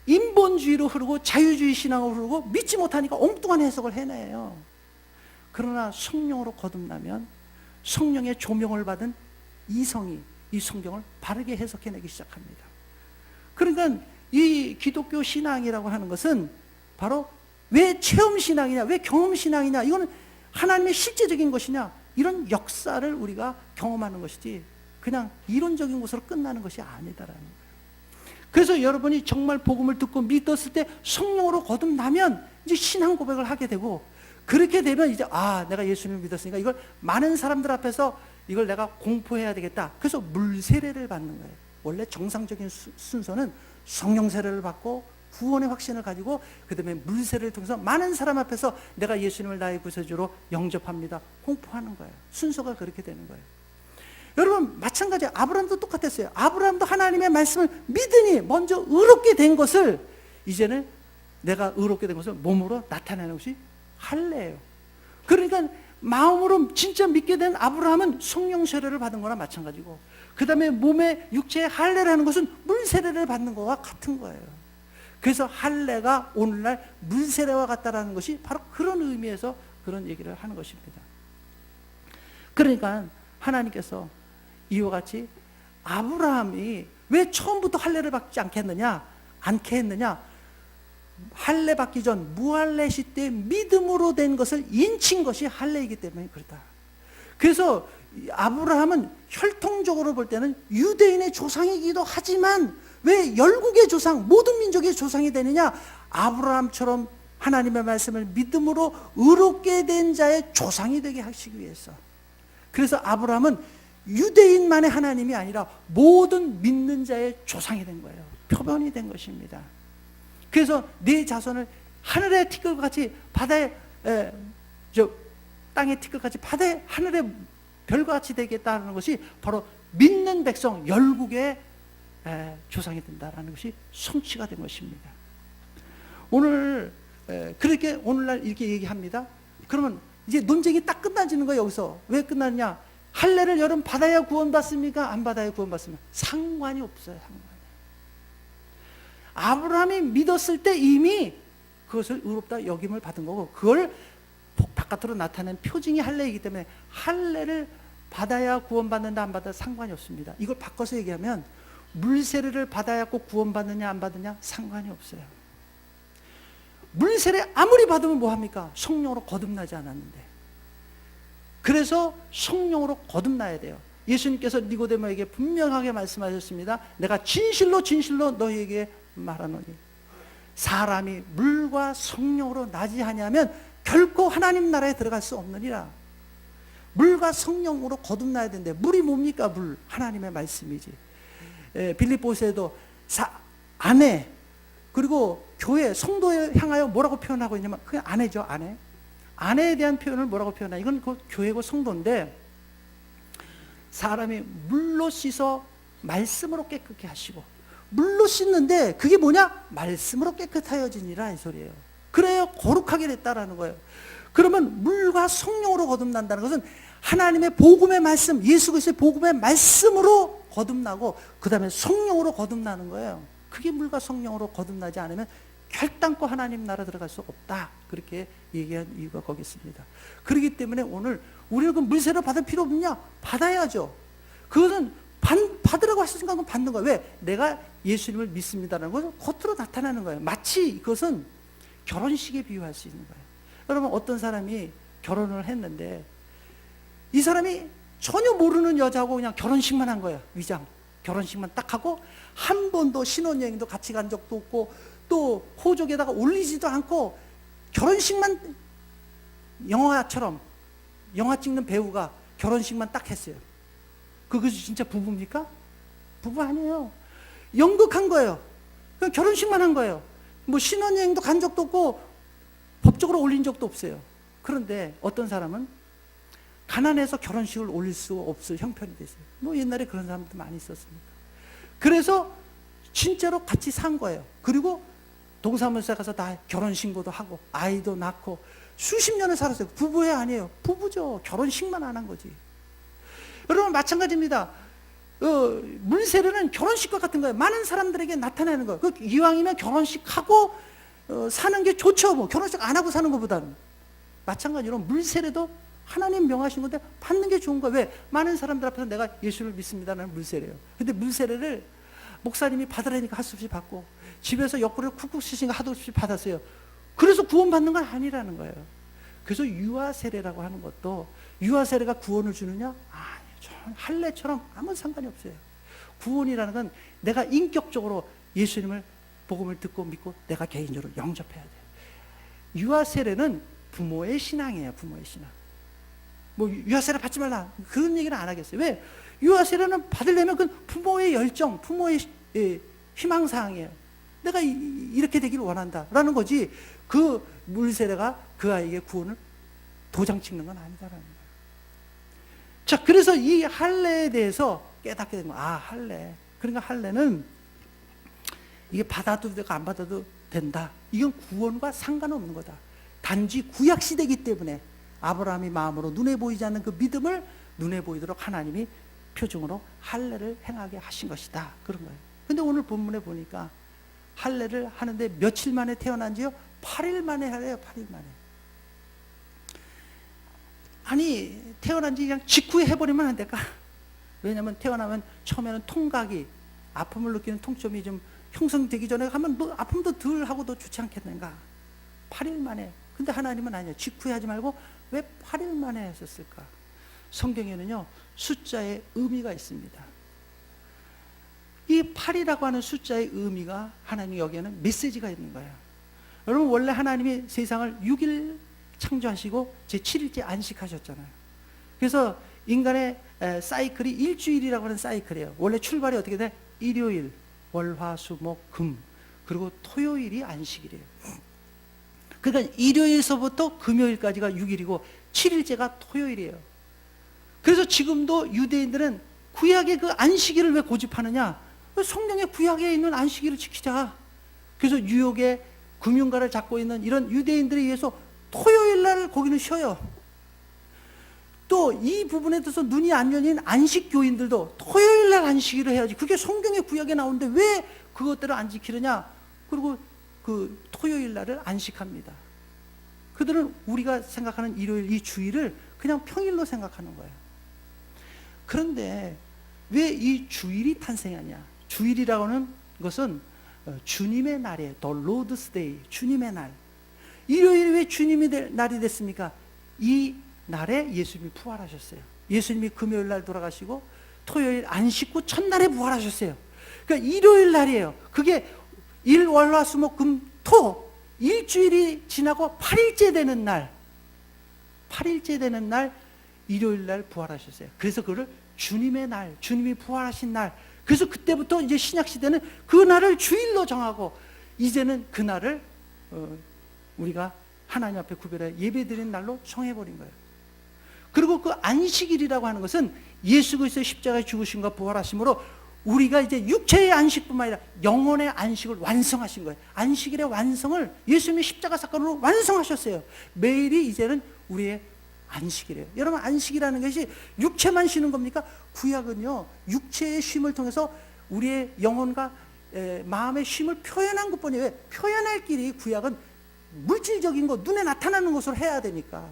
인본주의로 흐르고 자유주의 신앙으로 흐르고 믿지 못하니까 엉뚱한 해석을 해내요. 그러나 성령으로 거듭나면 성령의 조명을 받은 이성이 이 성경을 바르게 해석해내기 시작합니다. 그러니까 이 기독교 신앙이라고 하는 것은 바로 왜 체험신앙이냐, 왜 경험신앙이냐, 이거는 하나님의 실제적인 것이냐, 이런 역사를 우리가 경험하는 것이지 그냥 이론적인 것으로 끝나는 것이 아니다라는 거예요. 그래서 여러분이 정말 복음을 듣고 믿었을 때 성령으로 거듭나면 이제 신앙 고백을 하게 되고, 그렇게 되면 이제 내가 예수님을 믿었으니까 이걸 많은 사람들 앞에서 이걸 내가 공포해야 되겠다. 그래서 물세례를 받는 거예요. 원래 정상적인 순서는 성령 세례를 받고 구원의 확신을 가지고 그 다음에 물세례를 통해서 많은 사람 앞에서 내가 예수님을 나의 구세주로 영접합니다. 공포하는 거예요. 순서가 그렇게 되는 거예요. 여러분, 마찬가지예요. 아브라함도 똑같았어요. 아브라함도 하나님의 말씀을 믿으니 먼저 의롭게 된 것을, 이제는 내가 의롭게 된 것을 몸으로 나타내는 것이 할례예요. 그러니까 마음으로 진짜 믿게 된 아브라함은 성령 세례를 받은 거나 마찬가지고, 그 다음에 몸에 육체에 할례를 하는 것은 물세례를 받는 것과 같은 거예요. 그래서 할례가 오늘날 물세례와 같다라는 것이 바로 그런 의미에서 그런 얘기를 하는 것입니다. 그러니까 하나님께서 이와 같이 아브라함이 왜 처음부터 할례를 받지 않게 했느냐? 할례 받기 전 무할례 시대에 믿음으로 된 것을 인친 것이 할례이기 때문에 그렇다. 그래서 아브라함은 혈통적으로 볼 때는 유대인의 조상이기도 하지만 왜 열국의 조상, 모든 민족의 조상이 되느냐? 아브라함처럼 하나님의 말씀을 믿음으로 의롭게 된 자의 조상이 되게 하시기 위해서. 그래서 아브라함은 유대인만의 하나님이 아니라 모든 믿는 자의 조상이 된 거예요. 표본이 된 것입니다. 그래서 네 자손을 하늘의 티끌과 같이 바다에 땅의 티끌같이 바다의 하늘의 별과 같이 되겠다는 것이 바로 믿는 백성 열국의 조상이 된다라는 것이 성취가 된 것입니다. 오늘 그렇게 오늘날 이렇게 얘기합니다. 그러면 이제 논쟁이 딱 끝나지는 거예요. 여기서 왜 끝났냐? 할례를 여러분 받아야 구원받습니까? 안 받아야 구원받습니까? 상관이 없어요. 상관이. 아브라함이 믿었을 때 이미 그것을 의롭다 여김을 받은 거고, 그걸 바깥으로 나타낸 표징이 할례이기 때문에 할례를 받아야 구원받는다 안 받아야 상관이 없습니다. 이걸 바꿔서 얘기하면 물세례를 받아야 꼭 구원받느냐 안 받느냐 상관이 없어요. 물세례 아무리 받으면 뭐합니까? 성령으로 거듭나지 않았는데. 그래서 성령으로 거듭나야 돼요. 예수님께서 니고데모에게 분명하게 말씀하셨습니다. 내가 진실로 진실로 너희에게 말하노니 사람이 물과 성령으로 나지 아니하면 결코 하나님 나라에 들어갈 수 없느니라. 물과 성령으로 거듭나야 되는데, 물이 뭡니까? 물, 하나님의 말씀이지. 빌립보서에도 아내, 그리고 교회, 성도에 향하여 뭐라고 표현하고 있냐면 그게 아내죠. 아내에 대한 표현을 뭐라고 표현하냐, 이건 그 교회고 성도인데, 사람이 물로 씻어 말씀으로 깨끗게 하시고, 물로 씻는데 그게 뭐냐? 말씀으로 깨끗하여지니라, 이 소리예요. 그래야 거룩하게 됐다라는 거예요. 그러면 물과 성령으로 거듭난다는 것은 하나님의 복음의 말씀, 예수 그리스도의 복음의 말씀으로 거듭나고 그 다음에 성령으로 거듭나는 거예요. 그게 물과 성령으로 거듭나지 않으면 결단코 하나님 나라 들어갈 수 없다. 그렇게 얘기한 이유가 거기 있습니다. 그렇기 때문에 오늘 우리는 그 물세례 받을 필요 없느냐? 받아야죠. 그것은 받으라고 하셨으니까 그건 받는 거예요. 왜? 내가 예수님을 믿습니다라는 것은 겉으로 나타나는 거예요. 마치 이것은 결혼식에 비유할 수 있는 거예요. 여러분, 어떤 사람이 결혼을 했는데 이 사람이 전혀 모르는 여자하고 그냥 결혼식만 한 거예요. 위장 결혼식만 딱 하고 한 번도 신혼여행도 같이 간 적도 없고 또 호적에다가 올리지도 않고 결혼식만, 영화처럼 영화 찍는 배우가 결혼식만 딱 했어요. 그것이 진짜 부부입니까? 부부 아니에요. 연극한 거예요. 그냥 결혼식만 한 거예요. 뭐 신혼여행도 간 적도 없고 법적으로 올린 적도 없어요. 그런데 어떤 사람은 가난해서 결혼식을 올릴 수 없을 형편이 됐어요. 뭐 옛날에 그런 사람도 많이 있었습니다. 그래서 진짜로 같이 산 거예요. 그리고 동사무소에 가서 다 결혼신고도 하고 아이도 낳고 수십 년을 살았어요. 부부야 아니에요. 부부죠. 결혼식만 안 한 거지. 여러분, 마찬가지입니다. 물세례는 결혼식과 같은 거예요. 많은 사람들에게 나타내는 거예요. 이왕이면 결혼식하고 사는 게 좋죠. 뭐 결혼식 안 하고 사는 것보다는. 마찬가지로 물세례도 하나님 명하신 건데 받는 게 좋은 거예요. 왜? 많은 사람들 앞에서 내가 예수를 믿습니다라는 물세례예요. 근데 물세례를 목사님이 받으라니까 할 수 없이 받고 집에서 옆구리를 쿡쿡 씻으니까 하도 없이 받았어요. 그래서 구원받는 건 아니라는 거예요. 그래서 유아세례라고 하는 것도, 유아세례가 구원을 주느냐? 아니요. 할례처럼 아무 상관이 없어요. 구원이라는 건 내가 인격적으로 예수님을 복음을 듣고 믿고 내가 개인적으로 영접해야 돼요. 유아세례는 부모의 신앙이에요. 부모의 신앙. 뭐 유아세례 받지 말라 그런 얘기는 안 하겠어요. 왜? 유아세례는 받으려면 그 부모의 열정, 부모의 희망사항이에요. 내가 이렇게 되기를 원한다라는 거지, 그 물세례가 그 아이에게 구원을 도장 찍는 건 아니다라는 거예요. 자, 그래서 이 할례에 대해서 깨닫게 된 거예요. 아, 할례. 그러니까 할례는 이게 받아도 되고 안 받아도 된다. 이건 구원과 상관없는 거다. 단지 구약시대이기 때문에 아브라함이 마음으로 눈에 보이지 않는 그 믿음을 눈에 보이도록 하나님이 표징으로 할례를 행하게 하신 것이다. 그런 거예요. 근데 오늘 본문에 보니까 할례를 하는데 며칠 만에 태어난지요? 8일 만에 하래요. 8일 만에. 아니, 태어난 지 그냥 직후에 해버리면 안 될까? 왜냐하면 태어나면 처음에는 통각이, 아픔을 느끼는 통점이 좀 형성되기 전에 하면 뭐 아픔도 덜 하고 더 좋지 않겠는가? 8일 만에. 근데 하나님은 아니에요. 직후에 하지 말고 왜 8일 만에 하셨을까? 성경에는요, 숫자의 의미가 있습니다. 이 8이라고 하는 숫자의 의미가 하나님 여기에는 메시지가 있는 거예요. 여러분, 원래 하나님이 세상을 6일 창조하시고 제7일째 안식하셨잖아요. 그래서 인간의 사이클이 일주일이라고 하는 사이클이에요. 원래 출발이 어떻게 돼? 일요일, 월, 화, 수, 목, 금, 그리고 토요일이 안식일이에요. 그러니까 일요일서부터 금요일까지가 6일이고 7일째가 토요일이에요. 그래서 지금도 유대인들은 구약의 그 안식일을 왜 고집하느냐? 성경의 구약에 있는 안식일을 지키자. 그래서 뉴욕의 금융가를 잡고 있는 이런 유대인들에 의해서 토요일 날 거기는 쉬어요. 또 이 부분에 대해서 눈이 안 열린 안식교인들도 토요일 날 안식일을 해야지. 그게 성경의 구약에 나오는데 왜 그것들을 안 지키느냐? 그리고 그 토요일 날을 안식합니다. 그들은 우리가 생각하는 일요일, 이 주일을 그냥 평일로 생각하는 거예요. 그런데 왜 이 주일이 탄생하냐? 주일이라고 하는 것은 주님의 날이에요. The Lord's Day, 주님의 날. 일요일이 왜 주님의 날이 됐습니까? 이 날에 예수님이 부활하셨어요. 예수님이 금요일 날 돌아가시고 토요일 안식 후 첫날에 부활하셨어요. 그러니까 일요일 날이에요. 그게 일, 월, 화, 수, 목, 금, 토 일주일이 지나고 8일째 되는 날, 8일째 되는 날 일요일 날 부활하셨어요. 그래서 그걸 주님의 날, 주님이 부활하신 날. 그래서 그때부터 이제 신약 시대는 그 날을 주일로 정하고 이제는 그 날을 우리가 하나님 앞에 구별해 예배드리는 날로 정해버린 거예요. 그리고 그 안식일이라고 하는 것은 예수 그리스도의 십자가의 죽으심과 부활하심으로 우리가 이제 육체의 안식뿐만 아니라 영혼의 안식을 완성하신 거예요. 안식일의 완성을 예수님이 십자가 사건으로 완성하셨어요. 매일이 이제는 우리의 안식이래요. 여러분, 안식이라는 것이 육체만 쉬는 겁니까? 구약은요, 육체의 쉼을 통해서 우리의 영혼과 마음의 쉼을 표현한 것뿐이에요. 왜? 표현할 길이 구약은 물질적인 것, 눈에 나타나는 것으로 해야 되니까.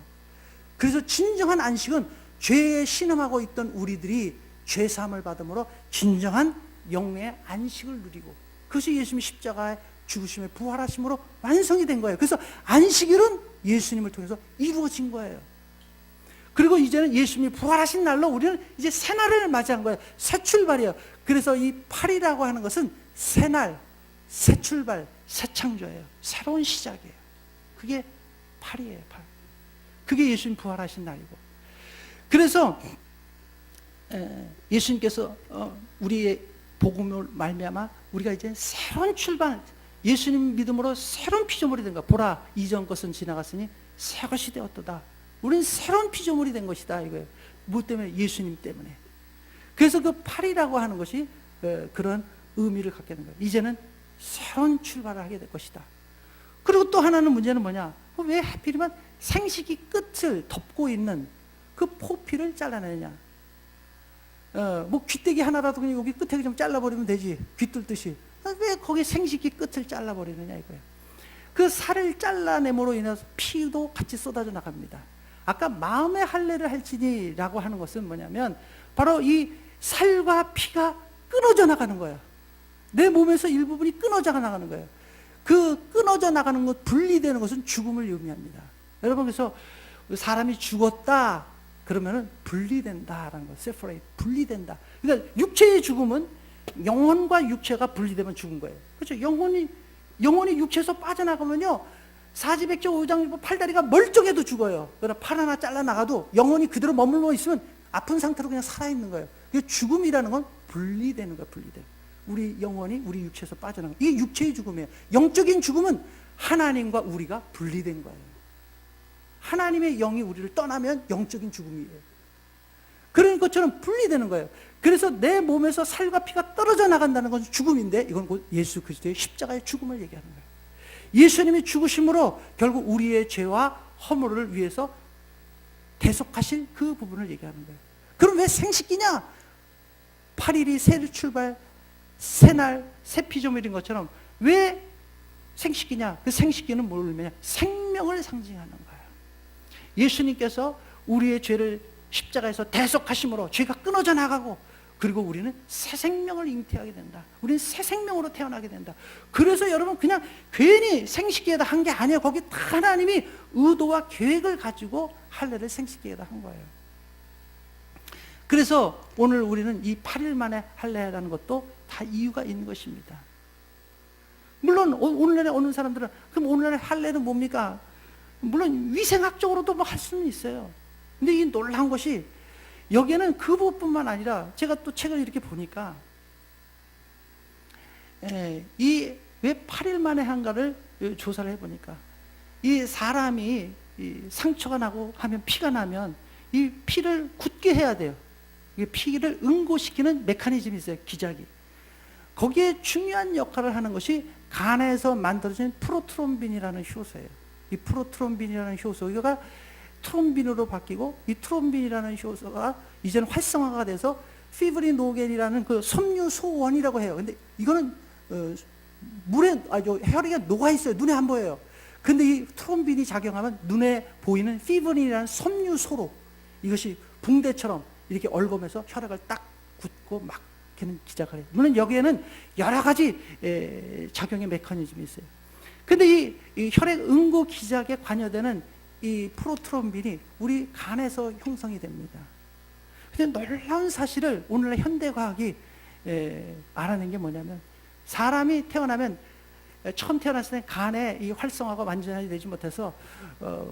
그래서 진정한 안식은 죄에 신음하고 있던 우리들이 죄 사함을 받음으로 진정한 영의 안식을 누리고, 그것이 예수님의 십자가의 죽으심에 부활하심으로 완성이 된 거예요. 그래서 안식일은 예수님을 통해서 이루어진 거예요. 그리고 이제는 예수님이 부활하신 날로 우리는 이제 새날을 맞이한 거예요. 새 출발이에요. 그래서 이 8이라고 하는 것은 새날, 새 출발, 새 창조예요. 새로운 시작이에요. 그게 8이에요. 8. 그게 예수님 부활하신 날이고. 그래서 예수님께서 우리의 복음을 말미암아 우리가 이제 새로운 출발, 예수님 믿음으로 새로운 피조물이 된 거야. 보라, 이전 것은 지나갔으니 새 것이 되었도다. 우리는 새로운 피조물이 된 것이다 이거예요. 뭐 때문에? 예수님 때문에. 그래서 그 8이라고 하는 것이 그런 의미를 갖게 된 거예요. 이제는 새로운 출발을 하게 될 것이다. 그리고 또 하나는 문제는 뭐냐? 왜 하필이면 생식이 끝을 덮고 있는 그 포피를 잘라내느냐? 뭐 귀때기 하나라도 그냥 여기 끝에 좀 잘라버리면 되지. 귀 뚫듯이. 왜 거기 생식기 끝을 잘라버리느냐 이거예요. 그 살을 잘라냄으로 인해서 피도 같이 쏟아져 나갑니다. 아까 마음의 할례를 할지니라고 하는 것은 뭐냐면 바로 이 살과 피가 끊어져 나가는 거예요. 내 몸에서 일부분이 끊어져 나가는 거예요. 그 끊어져 나가는 것, 분리되는 것은 죽음을 의미합니다. 여러분, 그래서 사람이 죽었다 그러면은 분리된다라는 거, separate, 분리된다. 그러니까 육체의 죽음은 영혼과 육체가 분리되면 죽은 거예요. 그렇죠? 영혼이 육체에서 빠져나가면요, 사지백조 오장육부 팔다리가 멀쩡해도 죽어요. 그러나 팔 하나 잘라 나가도 영혼이 그대로 머물러 있으면 아픈 상태로 그냥 살아 있는 거예요. 죽음이라는 건 분리되는 거예요. 분리돼. 우리 영혼이 우리 육체에서 빠져나가. 이게 육체의 죽음이에요. 영적인 죽음은 하나님과 우리가 분리된 거예요. 하나님의 영이 우리를 떠나면 영적인 죽음이에요. 그런 것처럼 분리되는 거예요. 그래서 내 몸에서 살과 피가 떨어져 나간다는 건 죽음인데, 이건 곧 예수 그리스도의 십자가의 죽음을 얘기하는 거예요. 예수님이 죽으심으로 결국 우리의 죄와 허물을 위해서 대속하신 그 부분을 얘기하는 거예요. 그럼 왜 생식기냐? 8일이 새 출발, 새날, 새 피조물인 것처럼 왜 생식기냐? 그 생식기는 뭘 의미하냐? 생명을 상징하는 거예요. 예수님께서 우리의 죄를 십자가에서 대속하심으로 죄가 끊어져 나가고, 그리고 우리는 새 생명을 잉태하게 된다. 우리는 새 생명으로 태어나게 된다. 그래서 여러분, 그냥 괜히 생식기에다 한 게 아니에요. 거기 다 하나님이 의도와 계획을 가지고 할례를 생식기에다 한 거예요. 그래서 오늘 우리는 이 8일 만에 할례라는 것도 다 이유가 있는 것입니다. 물론 오늘날에 오는 사람들은 그럼 오늘날의 할례는 뭡니까? 물론 위생학적으로도 뭐 할 수는 있어요. 근데 이 놀라운 것이 여기에는 그것뿐만 아니라, 제가 또 책을 이렇게 보니까 이 왜 8일 만에 한가를 조사를 해보니까, 이 사람이 이 상처가 나고 하면, 피가 나면 이 피를 굳게 해야 돼요. 피를 응고시키는 메커니즘이 있어요. 기작이. 거기에 중요한 역할을 하는 것이 간에서 만들어진 프로트롬빈이라는 효소예요. 이 프로트롬빈이라는 효소가 트롬빈으로 바뀌고, 이 트롬빈이라는 효소가 이제는 활성화가 돼서 피브리노겐이라는 그 섬유소원이라고 해요. 근데 이거는 물에 혈액에 녹아 있어요. 눈에 안 보여요. 근데 이 트롬빈이 작용하면 눈에 보이는 피브린이라는 섬유소로 이것이 붕대처럼 이렇게 얽으면서 혈액을 딱 굳고 막히는 기작을 해요. 물론 여기에는 여러 가지 작용의 메커니즘이 있어요. 근데 이 혈액 응고 기작에 관여되는 이 프로트롬빈이 우리 간에서 형성이 됩니다. 근데 놀라운 사실을 오늘날 현대과학이 알아낸 게 뭐냐면, 사람이 태어나면 처음 태어났을 때 간에 이 활성화가 완전히 되지 못해서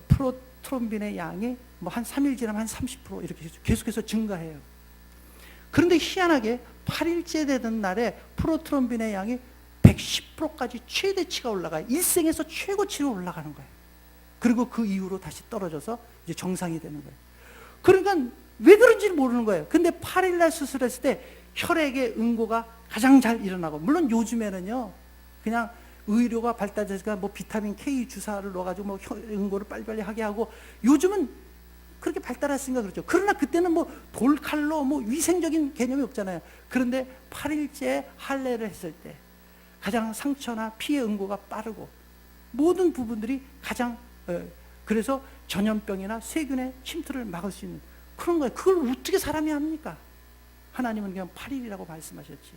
프로트롬빈의 양이 뭐 한 3일 지나면 한 30% 이렇게 계속해서 증가해요. 그런데 희한하게 8일째 되던 날에 프로트롬빈의 양이 110%까지 최대치가 올라가요. 일생에서 최고치로 올라가는 거예요. 그리고 그 이후로 다시 떨어져서 이제 정상이 되는 거예요. 그러니까 왜 그런지 모르는 거예요. 근데 8일날 수술했을 때 혈액의 응고가 가장 잘 일어나고, 물론 요즘에는요 그냥 의료가 발달해서 뭐 비타민 K 주사를 넣어가지고 뭐 응고를 빨리빨리 하게 하고, 요즘은 그렇게 발달했으니까 그렇죠. 그러나 그때는 뭐 돌칼로 뭐 위생적인 개념이 없잖아요. 그런데 8일째 할례를 했을 때 가장 상처나 피의 응고가 빠르고, 모든 부분들이 가장 그래서 전염병이나 세균의 침투를 막을 수 있는 그런 거예요. 그걸 어떻게 사람이 합니까? 하나님은 그냥 8일이라고 말씀하셨지.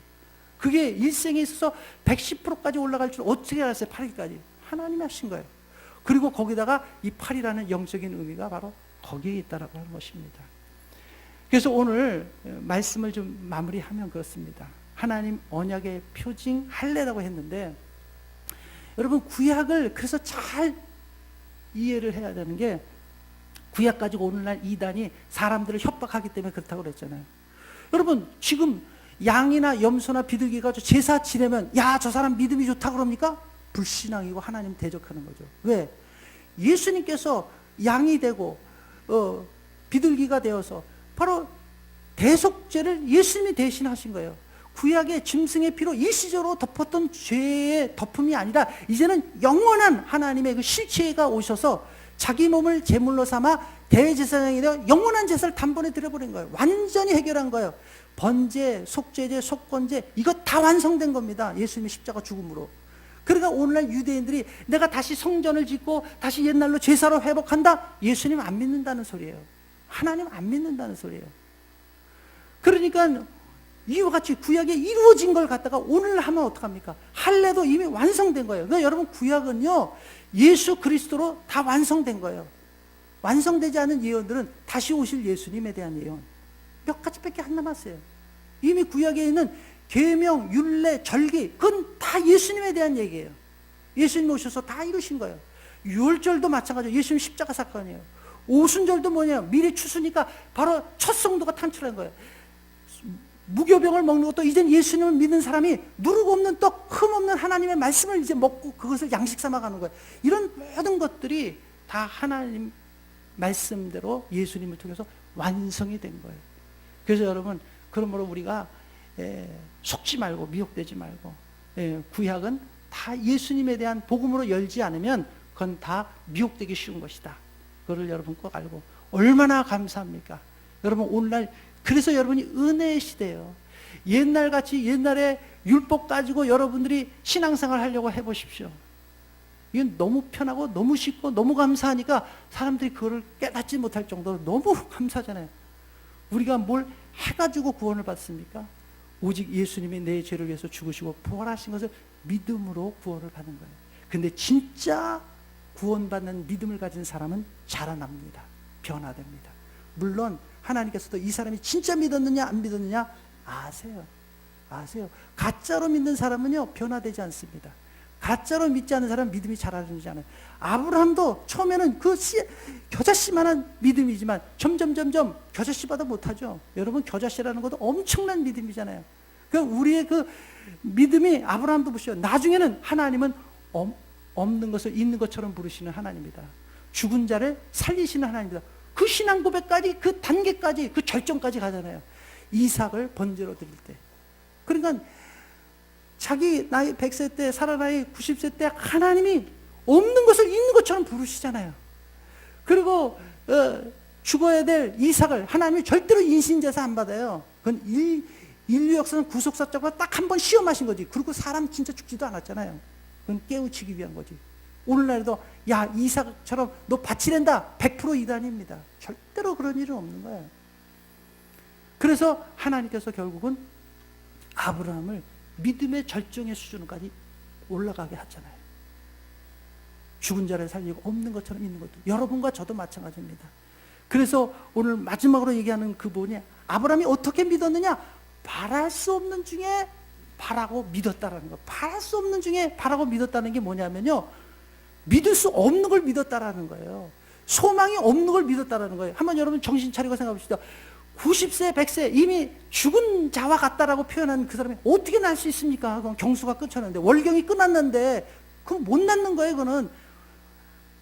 그게 일생에 있어서 110%까지 올라갈 줄 어떻게 알았어요? 8일까지. 하나님이 하신 거예요. 그리고 거기다가 이 8이라는 영적인 의미가 바로 거기에 있다라고 하는 것입니다. 그래서 오늘 말씀을 좀 마무리하면 그렇습니다. 하나님 언약의 표징 할례라고 했는데, 여러분 구약을 그래서 잘 이해를 해야 되는 게, 구약 가지고 오늘날 이단이 사람들을 협박하기 때문에 그렇다고 그랬잖아요. 여러분 지금 양이나 염소나 비둘기 가지고 제사 지내면 야, 저 사람 믿음이 좋다 그럽니까? 불신앙이고 하나님 대적하는 거죠. 왜? 예수님께서 양이 되고 비둘기가 되어서 바로 대속죄를 예수님이 대신하신 거예요. 구약의 짐승의 피로 일시적으로 덮었던 죄의 덮음이 아니라 이제는 영원한 하나님의 그 실체가 오셔서 자기 몸을 제물로 삼아 대제사장이 되어 영원한 제사를 단번에 드려버린 거예요. 완전히 해결한 거예요. 번제, 속죄제, 속건제 이거 다 완성된 겁니다. 예수님의 십자가 죽음으로. 그러니까 오늘날 유대인들이 내가 다시 성전을 짓고 다시 옛날로 제사로 회복한다? 예수님 안 믿는다는 소리예요. 하나님 안 믿는다는 소리예요. 그러니까 이와 같이 구약에 이루어진 걸 갖다가 오늘 하면 어떡합니까? 할례도 이미 완성된 거예요. 그러니까 여러분 구약은요 예수 그리스도로 다 완성된 거예요. 완성되지 않은 예언들은 다시 오실 예수님에 대한 예언 몇 가지밖에 안 남았어요. 이미 구약에 있는 계명, 율례, 절기 그건 다 예수님에 대한 얘기예요. 예수님 오셔서 다 이루신 거예요. 유월절도 마찬가지예요. 예수님 십자가 사건이에요. 오순절도 뭐냐, 미리 추수니까 바로 첫 성도가 탄출한 거예요. 무교병을 먹는 것도 이젠 예수님을 믿는 사람이 누르고 없는 떡, 흠 없는 하나님의 말씀을 이제 먹고 그것을 양식 삼아가는 거예요. 이런 모든 것들이 다 하나님 말씀대로 예수님을 통해서 완성이 된 거예요. 그래서 여러분 그러므로 우리가 속지 말고 미혹되지 말고 구약은 다 예수님에 대한 복음으로 열지 않으면 그건 다 미혹되기 쉬운 것이다. 그걸 여러분 꼭 알고 얼마나 감사합니까? 여러분 오늘날 그래서 여러분이 은혜의 시대예요. 옛날같이 옛날에 율법 가지고 여러분들이 신앙생활 하려고 해보십시오. 이건 너무 편하고 너무 쉽고 너무 감사하니까 사람들이 그거를 깨닫지 못할 정도로 너무 감사하잖아요. 우리가 뭘 해가지고 구원을 받습니까? 오직 예수님이 내 죄를 위해서 죽으시고 부활하신 것을 믿음으로 구원을 받는 거예요. 근데 진짜 구원받는 믿음을 가진 사람은 자라납니다. 변화됩니다. 물론 하나님께서도 이 사람이 진짜 믿었느냐 안 믿었느냐 아세요. 가짜로 믿는 사람은요 변화되지 않습니다. 가짜로 믿지 않는 사람은 믿음이 자라지 않아요. 아브라함도 처음에는 그 겨자씨만한 믿음이지만 점점 겨자씨보다 못하죠. 여러분 겨자씨라는 것도 엄청난 믿음이잖아요. 그 우리의 그 믿음이 아브라함도 보시죠. 나중에는 하나님은 없는 것을 있는 것처럼 부르시는 하나님이다. 죽은 자를 살리시는 하나님이다. 그 신앙 고백까지 그 단계까지 그 절정까지 가잖아요. 이삭을 번제로 드릴 때. 그러니까 자기 나이 100세 때, 사라 나이 90세 때 하나님이 없는 것을 있는 것처럼 부르시잖아요. 그리고 죽어야 될 이삭을 하나님이 절대로 인신제사 안 받아요. 그건 인류 역사는 구속사적으로 딱 한 번 시험하신 거지. 그리고 사람 진짜 죽지도 않았잖아요. 그건 깨우치기 위한 거지. 오늘날에도 야 이삭처럼 너 바치랜다 100% 이단입니다. 절대로 그런 일은 없는 거예요. 그래서 하나님께서 결국은 아브라함을 믿음의 절정의 수준까지 올라가게 하잖아요. 죽은 자를 살리고 없는 것처럼 있는 것도. 여러분과 저도 마찬가지입니다. 그래서 오늘 마지막으로 얘기하는 그분이 아브라함이 어떻게 믿었느냐? 바랄 수 없는 중에 바라고 믿었다라는 거. 바랄 수 없는 중에 바라고 믿었다는 게 뭐냐면요, 믿을 수 없는 걸 믿었다라는 거예요. 소망이 없는 걸 믿었다라는 거예요. 한번 여러분 정신 차리고 생각해 봅시다. 90세, 100세 이미 죽은 자와 같다라고 표현한 그 사람이 어떻게 날 수 있습니까? 그건 경수가 끊쳤는데, 월경이 끝났는데 그럼 못 낳는 거예요. 그거는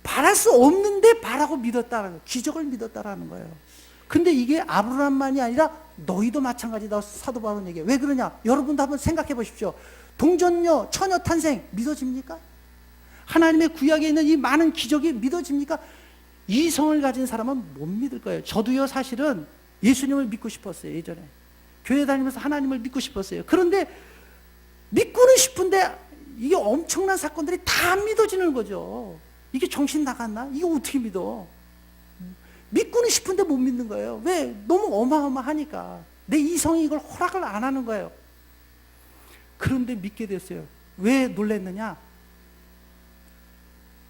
바랄 수 없는데 바라고 믿었다라는 거예요. 기적을 믿었다라는 거예요. 근데 이게 아브라함만이 아니라 너희도 마찬가지다. 사도 바울은 얘기해요. 왜 그러냐? 여러분도 한번 생각해 보십시오. 동전녀, 처녀 탄생 믿어집니까? 하나님의 구약에 있는 이 많은 기적이 믿어집니까? 이성을 가진 사람은 못 믿을 거예요. 저도요, 사실은 예수님을 믿고 싶었어요. 예전에 교회 다니면서 하나님을 믿고 싶었어요. 그런데 믿고는 싶은데 이게 엄청난 사건들이 다 안 믿어지는 거죠. 이게 정신 나갔나? 이거 어떻게 믿어? 믿고는 싶은데 못 믿는 거예요. 왜? 너무 어마어마하니까. 내 이성이 이걸 허락을 안 하는 거예요. 그런데 믿게 됐어요. 왜 놀랬느냐?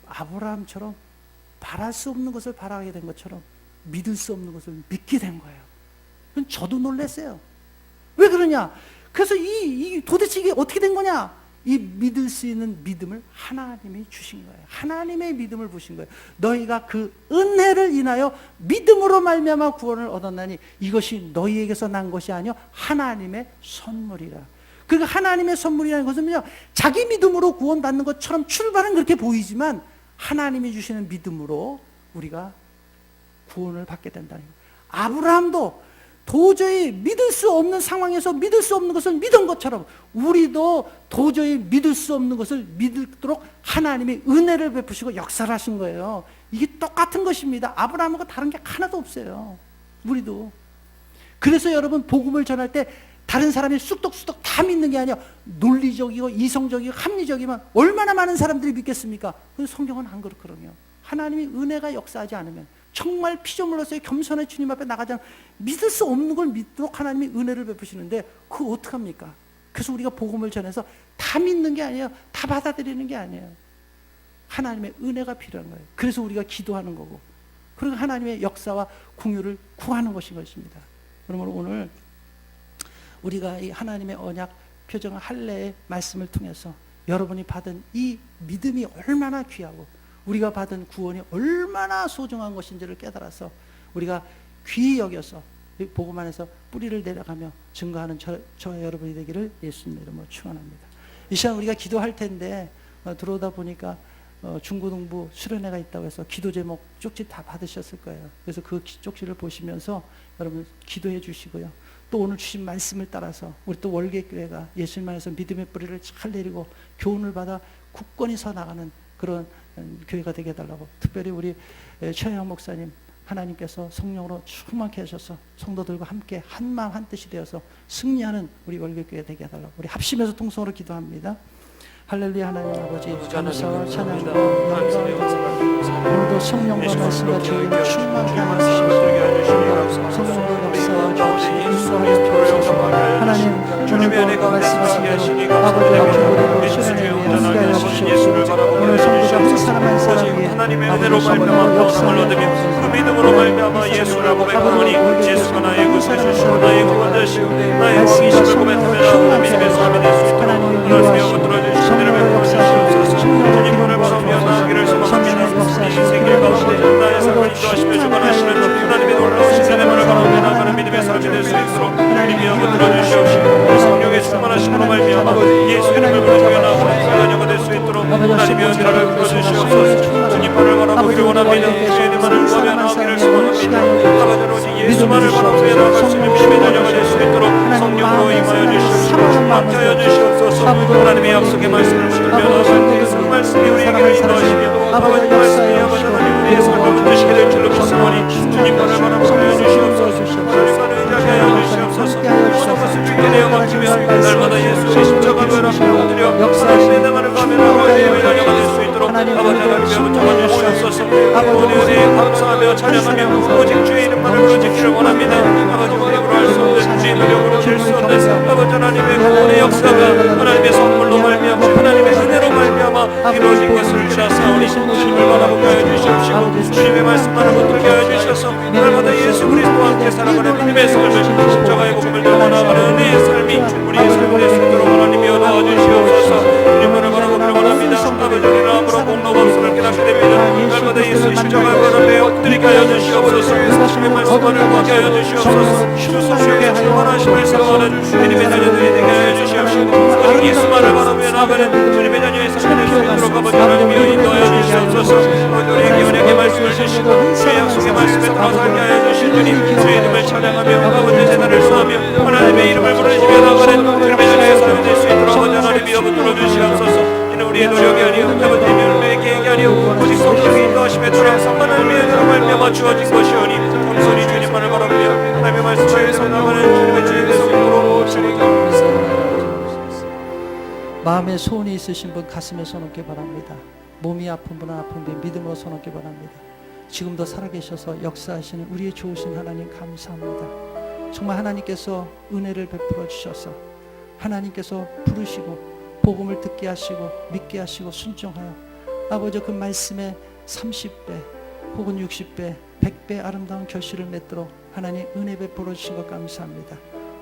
아브라함처럼 바랄 수 없는 것을 바라게 된 것처럼 믿을 수 없는 것을 믿게 된 거예요. 그건 저도 놀랐어요. 왜 그러냐? 그래서 도대체 이게 어떻게 된 거냐? 이 믿을 수 있는 믿음을 하나님이 주신 거예요. 하나님의 믿음을 부신 거예요. 너희가 그 은혜를 인하여 믿음으로 말미암아 구원을 얻었나니 이것이 너희에게서 난 것이 아니요 하나님의 선물이라. 그러니까 하나님의 선물이라는 것은요, 자기 믿음으로 구원받는 것처럼 출발은 그렇게 보이지만 하나님이 주시는 믿음으로 우리가 구원을 받게 된다는 거예요. 아브라함도 도저히 믿을 수 없는 상황에서 믿을 수 없는 것을 믿은 것처럼 우리도 도저히 믿을 수 없는 것을 믿도록 하나님이 은혜를 베푸시고 역사를 하신 거예요. 이게 똑같은 것입니다. 아브라함하고 다른 게 하나도 없어요. 우리도. 그래서 여러분 복음을 전할 때 다른 사람이 쑥덕쑥덕 다 믿는 게 아니라 논리적이고 이성적이고 합리적이면 얼마나 많은 사람들이 믿겠습니까? 근데 성경은 안 그렇거든요. 하나님이 은혜가 역사하지 않으면 정말 피조물로서의 겸손의 주님 앞에 나가지 않으면 믿을 수 없는 걸 믿도록 하나님이 은혜를 베푸시는데 그거 어떡합니까? 그래서 우리가 복음을 전해서 다 믿는 게 아니에요. 다 받아들이는 게 아니에요. 하나님의 은혜가 필요한 거예요. 그래서 우리가 기도하는 거고, 그리고 하나님의 역사와 궁유를 구하는 것인 것입니다. 그러면 오늘 우리가 이 하나님의 언약 표정을 할례의 말씀을 통해서 여러분이 받은 이 믿음이 얼마나 귀하고 우리가 받은 구원이 얼마나 소중한 것인지를 깨달아서 우리가 귀히 여겨서 복음 안에서 뿌리를 내려가며 증거하는 저와 여러분이 되기를 예수님 이름으로 축원합니다. 이 시간 우리가 기도할 텐데 들어오다 보니까 중고등부 수련회가 있다고 해서 기도 제목 쪽지 다 받으셨을 거예요. 그래서 그 쪽지를 보시면서 여러분 기도해 주시고요. 또 오늘 주신 말씀을 따라서 우리 또 월계교회가 예수님 안에서 믿음의 뿌리를 잘 내리고 교훈을 받아 굳건히 서 나가는 그런 교회가 되게 해달라고, 특별히 우리 최영 목사님 하나님께서 성령으로 충만케 하셔서 성도들과 함께 한마음 한뜻이 되어서 승리하는 우리 월계교회 되게 해달라고 우리 합심해서 통성으로 기도합니다. 할렐루야. 하나님 아버지 감사와 찬양과 영광 오늘도 성령과 말씀과 저희를 충만케 하시옵소서. 성령의 역사와 주옵소서. 하나님 주님의 은혜가 말씀하신 대로 아버지와 교회로 수련회에 함께하여 주시옵소서. 오늘 성도가 한 사람 한 사람 위에 하나님의 은혜로 말미암아 역사를 얻으며 그 믿음으로 말미암아 예수라고 고백하오니 예수가 나의 구세주시고 나의 구원 되시고 나의 왕이심을 고백하며 믿음의 삶이 될 수 있도록 하나님의 들어주신 은혜를 베풀어 주시옵소서. 주님을 바라며 나아가기를 소망합니다. 이 인생길 가운데 나의 삶을 인도하시며 주관하시는 하나님의 놀라우신 은혜만을 바라며 나아가는 믿음의 삶이 될 수 있도록 주님이 하고 들어주시옵시고 성령의 충만하심으로 말미암아 예수 이름을 부르며 나아가는 자녀가 될 수 있도록 하나님의 은혜를 베풀어 주시옵소서. 주님 발을 바라보기를 원합니다. 주의 은혜만을 구하며 나아가기를 말씀합니다. 아버지 오직 예수만을 바라보며 나아갈 수 있는 믿음의 자녀가 될 수 있도록 성령으로 임하여 주시옵시고 함께하여 주시옵소서. 하나님의 약속의 말씀을 붙들며 나아갈 때 그 말씀이 우리에게 인도하시며 아버지 말씀이 아버지 하나님 우리의 삶을 붙드시게 될 줄로 믿사오니 주님만을 바라보며 주시옵소서. 하나님만을 의지하게 하여 주시옵소서. 모든 것을 주께 내어 맡기며 날마다 예수의 십자가를 앞에 엎드려 하나님의 나만을 가면하고 예배의 자녀가 될 수 있도록 아버지 하나님의 붙잡아 주시옵소서. 모든 은혜에 감사하며 찬양하며 오직 주의 이름만을 부르짖기를 원합니다. 아버지 우리로 할 수 없는 주의 노력으로 될 수 없는 아버지 하나님의 구원의 역사가 하나님의 선물로 말미암아 하나님의 은혜로 말미암아 이루어진 것을 기다사오니 주님을 바라보게 하여 주시옵시고 주님의 말씀만을 붙들게 하여 주셔서 날마다 예수 그리스도와 함께 살아가는 믿음의 삶을 십자가의 복음을 들고 나아가는 은혜의 삶이 우리의 삶이 될 수 있도록 하나님이여 도와주시옵소서. 주님만을 바라보기를 원합니다. 아버지 우리는 아무런 공로가 없음을 깨닫게 됩니다. 날마다 예수의 십자가의 발 앞에 엎드리게 하여 주시옵소서. 주님의 말씀만을 구하게 하여 주시옵소서. 주 소식에 충만하심을 사모하는 주님의 자녀들이 되게 하여 주시옵시고 오직 예수만을 바라보며 나아가는 주님의 자녀의 삶이 될 수 있도록 아버지 하나님이여 인도하여 주시옵소서. 우리에게 은혜의 말씀을 주시고 주의 약속의 말씀에 따라 살게 하여 주신 주님 주의 이름을 찬양하며 아버지의 재단을 수하며 하나님의 이름을 부르짖으며 나아가는 주님의 자녀의 삶이 될 수 있도록 아버지 하나님이여 붙들어 주시옵소서. 이는 우리의 노력이 아니요 아버지의 은혜의 계획이 아니요 오직 성령의 인도하심에 따라 하나님의 은혜로 말미암아 주어진 것이오니 겸손히 주님만을 바라보며 하나님의 말씀을 선포하는 주님의 주의 되심으로 마음에 소원이 있으신 분 가슴에 손얹기 바랍니다. 몸이 아픈 분은 아픈 분 믿음으로 손얹기 바랍니다. 지금도 살아계셔서 역사하시는 우리의 좋으신 하나님 감사합니다. 정말 하나님께서 은혜를 베풀어 주셔서 하나님께서 부르시고 복음을 듣게 하시고 믿게 하시고 순종하여 아버지 그 말씀에 30배 혹은 60배 100배 아름다운 결실을 맺도록 하나님 은혜 베풀어 주신 것 감사합니다.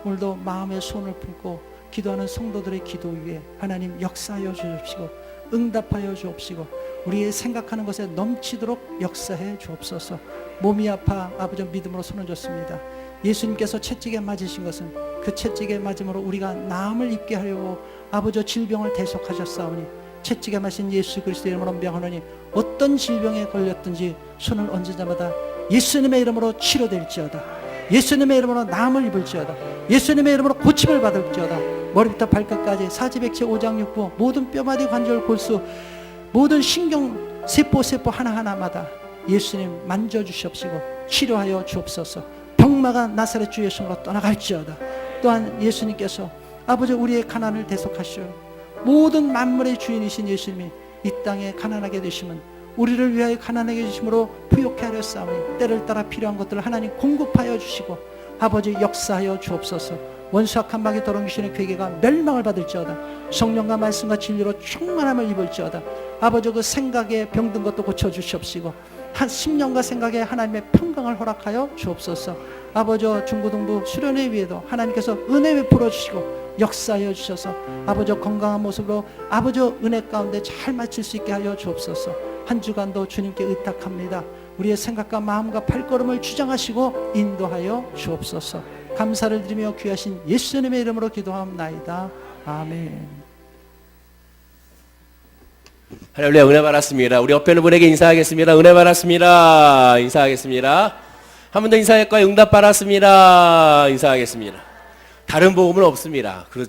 오늘도 마음의 손을 품고 기도하는 성도들의 기도 위에 하나님 역사하여 주옵시고 응답하여 주옵시고 우리의 생각하는 것에 넘치도록 역사해 주옵소서. 몸이 아파 아버지 믿음으로 손을 줬습니다. 예수님께서 채찍에 맞으신 것은 그 채찍에 맞음으로 우리가 나음을 입게 하려고 아버지 질병을 대속하셨사오니 채찍에 맞은 예수 그리스도의 이름으로 명하노니 어떤 질병에 걸렸든지 손을 얹은 자마다 예수님의 이름으로 치료될지어다. 예수님의 이름으로 나음을 입을지어다. 예수님의 이름으로 고침을 받을지어다. 머리부터 발끝까지 사지백체 오장육부 모든 뼈마디 관절 골수 모든 신경 세포 하나하나마다 예수님 만져주시옵시고 치료하여 주옵소서. 병마가 나사렛 주 예수님으로 떠나갈지어다. 또한 예수님께서 아버지 우리의 가난을 대속하시오. 모든 만물의 주인이신 예수님이 이 땅에 가난하게 되시면 우리를 위하여 가난하게 되심으로 부욕해 하렸사오니 때를 따라 필요한 것들을 하나님 공급하여 주시고 아버지 역사하여 주옵소서. 원수악한 마귀 더러운 귀신의 괴계가 멸망을 받을지어다. 성령과 말씀과 진리로 충만함을 입을지어다. 아버지 그 생각에 병든 것도 고쳐주시옵시고 한 10년과 생각에 하나님의 평강을 허락하여 주옵소서. 아버지 중고등부 수련회 위에도 하나님께서 은혜 베풀어 주시고 역사하여 주셔서 아버지 건강한 모습으로 아버지 은혜 가운데 잘 마칠 수 있게 하여 주옵소서. 한 주간도 주님께 의탁합니다. 우리의 생각과 마음과 발걸음을 주장하시고 인도하여 주옵소서. 감사를 드리며 귀하신 예수님의 이름으로 기도하옵나이다. 아멘. 할렐루야. 은혜 받았습니다. 우리 옆에 있는 분에게 인사하겠습니다. 은혜 받았습니다. 인사하겠습니다. 한 번 더 인사할까요? 응답 받았습니다. 인사하겠습니다. 다른 복음은 없습니다. 그렇죠?